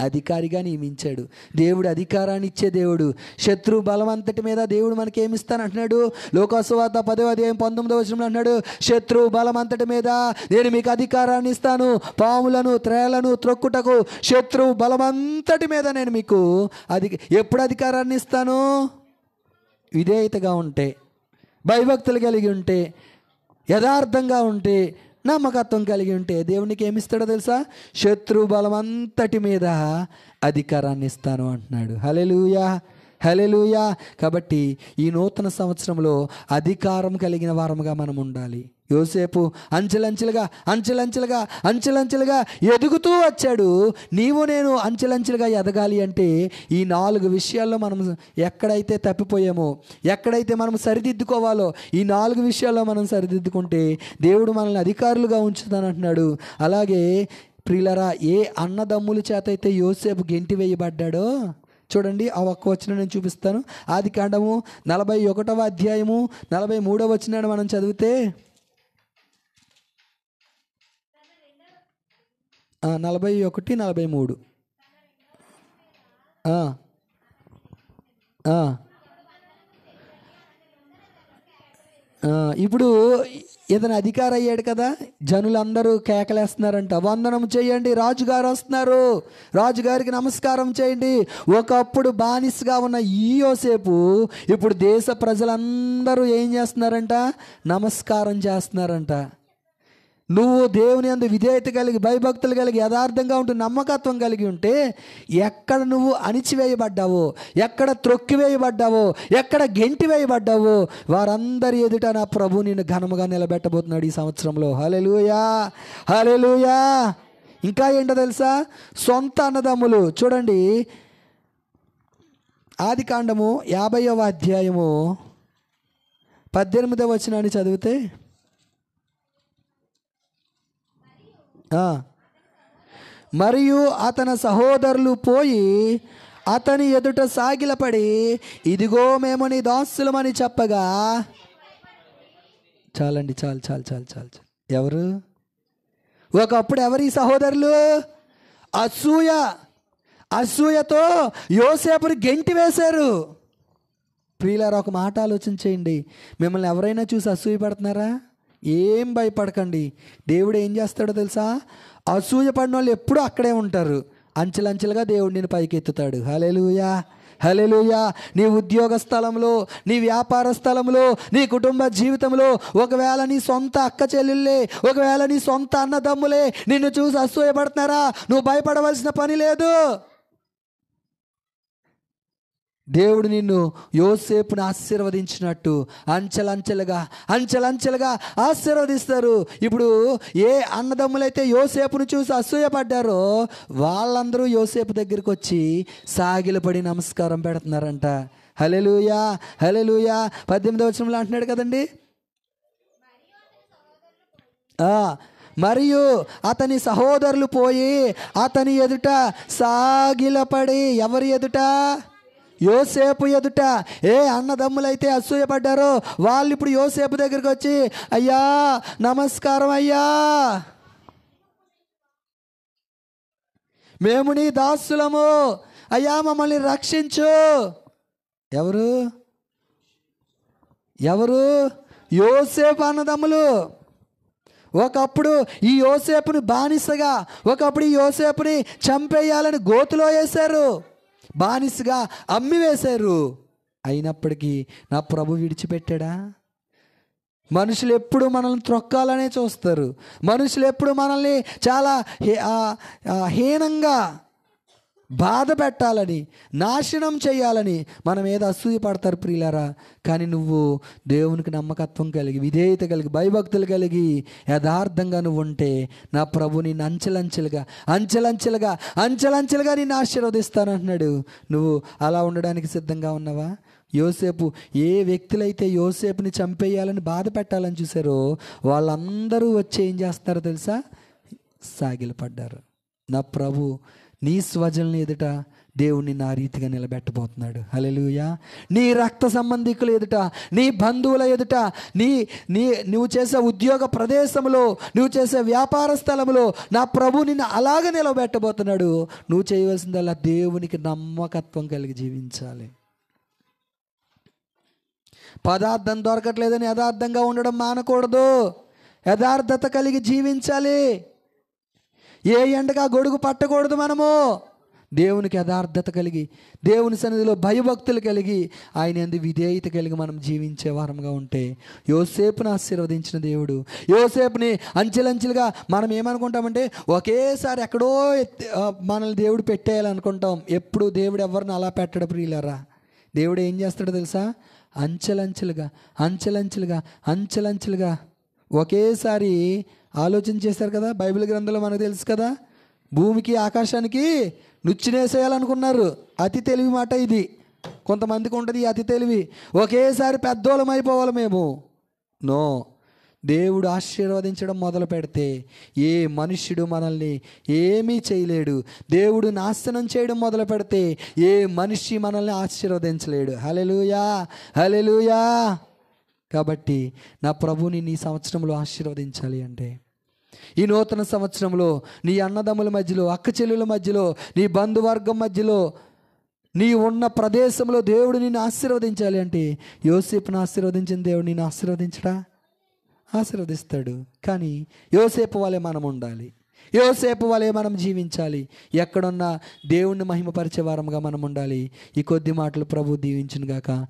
అధికారిగా నియమించాడు. దేవుడు అధికారాన్ని ఇచ్చే దేవుడు. శత్రు బలం అంతటి మీద దేవుడు మనకి ఏమిస్తానంటున్నాడు? లోకాసువార్త 10:19 అంటున్నాడు, శత్రు బలం అంతటి మీద నేను మీకు అధికారాన్ని ఇస్తాను, పాములను త్రేలను త్రొక్కుటకు శత్రు బలం అంతటి మీద నేను మీకు ఎప్పుడు అధికారాన్ని ఇస్తాను? విధేయతగా ఉంటే, భయభక్తులు కలిగి ఉంటే, యథార్థంగా ఉంటే, నమ్మకత్వం కలిగి ఉంటే దేవునికి ఏమిస్తాడో తెలుసా? శత్రు బలం అంతటి మీద అధికారాన్ని ఇస్తాను అంటున్నాడు. హల్లెలూయా, హల్లెలూయా. కాబట్టి ఈ నూతన సంవత్సరంలో అధికారం కలిగిన వారముగా మనం ఉండాలి. యోసేపు అంచెలంచెలుగా ఎదుగుతూ వచ్చాడు. నీవు నేను అంచెలంచెలుగా ఎదగాలి అంటే ఈ 4 విషయాల్లో మనం ఎక్కడైతే తప్పిపోయామో, ఎక్కడైతే మనం సరిదిద్దుకోవాలో, ఈ 4 విషయాల్లో మనం సరిదిద్దుకుంటే దేవుడు మనల్ని అధికారులుగా ఉంచుతానంటున్నాడు. అలాగే ప్రియులరా, ఏ అన్నదమ్ముల చేత అయితే యోసేపు గెంటి వేయబడ్డాడో చూడండి, ఆ ఒక్క వచనం నేను చూపిస్తాను. ఆదికాండము 41వ అధ్యాయము 43వ వచనాన్ని మనం చదివితే 41, 43. ఇప్పుడు ఇతను అధికారి అయ్యాడు కదా, జనులందరూ కేకలేస్తున్నారంట, వందనం చేయండి, రాజుగారు వస్తున్నారు, రాజుగారికి నమస్కారం చేయండి. ఒకప్పుడు బానిసగా ఉన్న ఈ యోసేపు ఇప్పుడు దేశ ప్రజలందరూ ఏం చేస్తున్నారంట? నమస్కారం చేస్తున్నారంట. నువ్వు దేవుని యందు విధేయత కలిగి, భయభక్తులు కలిగి, యథార్థంగా ఉంటూ, నమ్మకత్వం కలిగి ఉంటే ఎక్కడ నువ్వు అణిచివేయబడ్డావో, ఎక్కడ త్రొక్కివేయబడ్డావో, ఎక్కడ గెంటి వేయబడ్డావో వారందరి ఎదుట నా ప్రభు నిన్ను ఘనముగా నిలబెట్టబోతున్నాడు ఈ సంవత్సరంలో. హల్లెలూయా, హల్లెలూయా. ఇంకా ఏంటో తెలుసా? సొంత అన్నదమ్ములు. చూడండి, ఆదికాండము 50వ అధ్యాయము 18వ వచనాన్ని చదివితే, మరియు అతని సహోదరులు పోయి అతని ఎదుట సాగిలపడి, ఇదిగో మేము నీ దాసులమని చెప్పగా. చాలండి, చాలు. ఎవరు? ఒకప్పుడు ఎవరు ఈ సహోదరులు? అసూయతో యోసేపుని గెంటి వేశారు. ప్రియులారా, ఒక మాట ఆలోచన చేయండి. మిమ్మల్ని ఎవరైనా చూసి అసూయ పడుతున్నారా? ఏం భయపడకండి. దేవుడు ఏం చేస్తాడో తెలుసా? అసూయ పడిన వాళ్ళు ఎప్పుడూ అక్కడే ఉంటారు. అంచెలంచెలుగా దేవుడు నేను పైకెత్తుతాడు. హల్లెలూయా, హల్లెలూయా. నీ ఉద్యోగ స్థలంలో, నీ వ్యాపార స్థలంలో, నీ కుటుంబ జీవితంలో ఒకవేళ నీ సొంత అక్క చెల్లెళ్ళే, ఒకవేళ నీ సొంత అన్నదమ్ములే నిన్ను చూసి అసూయపడుతున్నారా? నువ్వు భయపడవలసిన పని లేదు. దేవుడు నిన్ను యోసేపుని ఆశీర్వదించినట్టు అంచెలంచెలుగా ఆశీర్వదిస్తారు. ఇప్పుడు ఏ అన్నదమ్ములైతే యోసేపును చూసి అసూయపడ్డారో వాళ్ళందరూ యోసేపు దగ్గరికి వచ్చి సాగిలపడి నమస్కారం పెడుతున్నారంట. హల్లెలూయా, హల్లెలూయా. 18వ వచనంలో అంటున్నాడు కదండి, మరియు అతని సహోదరులు పోయి అతని ఎదుట సాగిలపడి. ఎవరి ఎదుట? యోసేపు ఎదుట. ఏ అన్నదమ్ములైతే అసూయపడ్డారో వాళ్ళు ఇప్పుడు యోసేపు దగ్గరికి వచ్చి, అయ్యా నమస్కారం అయ్యా, మేము నీ దాసులము అయ్యా, మమ్మల్ని రక్షించు. ఎవరు? యోసేపు అన్నదమ్ములు. ఒకప్పుడు ఈ యోసేపుని బానిసగా, ఒకప్పుడు ఈ యోసేపుని చంపేయాలని గోతులో వేశారు, బానిసగా అమ్మి వేశారు. అయినప్పటికీ నా ప్రభు విడిచిపెట్టాడా? మనుషులు ఎప్పుడు మనల్ని త్రొక్కాలనే చూస్తారు. మనుషులు ఎప్పుడు మనల్ని చాలా హీనంగా బాధ పెట్టాలని, నాశనం చేయాలని మనం ఏదో అసూయ పడతారు ప్రియులారా. కానీ నువ్వు దేవునికి నమ్మకత్వం కలిగి, విధేయత కలిగి, భయభక్తులు కలిగి, యథార్థంగా నువ్వు ఉంటే నా ప్రభు నిన్ను అంచెలంచెలుగా నిన్ను ఆశీర్వదిస్తాను అంటున్నాడు. నువ్వు అలా ఉండడానికి సిద్ధంగా ఉన్నావా? యోసేపు, ఏ వ్యక్తులైతే యోసేపుని చంపేయాలని బాధ పెట్టాలని చూసారో వాళ్ళందరూ వచ్చి ఏం చేస్తారో తెలుసా? సాగిలపడ్డారు. నా ప్రభు నీ స్వజనుల ఎదుట దేవుణ్ణి నా రీతిగా నిలబెట్టబోతున్నాడు. హల్లెలూయా. నీ రక్త సంబంధికుల ఎదుట, నీ బంధువుల ఎదుట, నువ్వు చేసే ఉద్యోగ ప్రదేశంలో, నువ్వు చేసే వ్యాపార స్థలంలో నా ప్రభు నిన్ను అలాగ నిలబెట్టబోతున్నాడు. నువ్వు చేయవలసిందల్లా దేవునికి నమ్మకత్వం కలిగి జీవించాలి. పదార్థం దొరకట్లేదని యథార్థంగా ఉండడం మానకూడదు. యథార్థత కలిగి జీవించాలి. ఏ ఎండగా గొడుగు పట్టకూడదు. మనము దేవునికి యథార్థత కలిగి, దేవుని సన్నిధిలో భయభక్తులు కలిగి, ఆయన యందు విధేయత కలిగి మనం జీవించే వారంగా ఉంటే, యోసేపుని ఆశీర్వదించిన దేవుడు, యోసేపుని అంచెలంచెలుగా మనం ఏమనుకుంటామంటే ఒకేసారి ఎక్కడో మనల్ని దేవుడు పెట్టేయాలనుకుంటాం. ఎప్పుడు దేవుడు ఎవరిని అలా పెట్టడు ప్రియులారా. దేవుడు ఏం చేస్తాడో తెలుసా? అంచెలంచెలుగా అంచెలంచెలుగా అంచెలంచెలుగా ఒకేసారి ఆలోచన చేశారు కదా. బైబిల్ గ్రంథంలో మనకు తెలుసు కదా, భూమికి ఆకాశానికి నుచ్చినేసేయాలనుకున్నారు. అతి తెలివి మాట ఇది. కొంతమందికి ఉంటుంది అతి తెలివి, ఒకేసారి పెద్దోళం అయిపోవాలి మేము. నో, దేవుడు ఆశీర్వదించడం మొదలు పెడితే ఏ మనుష్యుడు మనల్ని ఏమీ చేయలేడు. దేవుడు నాశనం చేయడం మొదలు పెడితే ఏ మనిషి మనల్ని ఆశీర్వదించలేడు. హల్లెలూయా, హల్లెలూయా. కాబట్టి నా ప్రభుని నీ సంవత్సరంలో ఆశీర్వదించాలి అంటే, ఈ నూతన సంవత్సరంలో నీ అన్నదమ్ముల మధ్యలో, అక్క చెల్లెల మధ్యలో, నీ బంధువర్గం మధ్యలో, నీ ఉన్న ప్రదేశంలో దేవుడు నిన్ను ఆశీర్వదించాలి అంటే, యోసేపును ఆశీర్వదించిన దేవుడు నిన్ను ఆశీర్వదించడా? ఆశీర్వదిస్తాడు. కానీ యోసేపు వలె మనం ఉండాలి. యోసేపు వలె మనం జీవించాలి. ఎక్కడున్నా దేవుణ్ణి మహిమపరిచే వారంగా మనం ఉండాలి. ఈ కొద్ది మాటలు ప్రభు దీవించును గాక.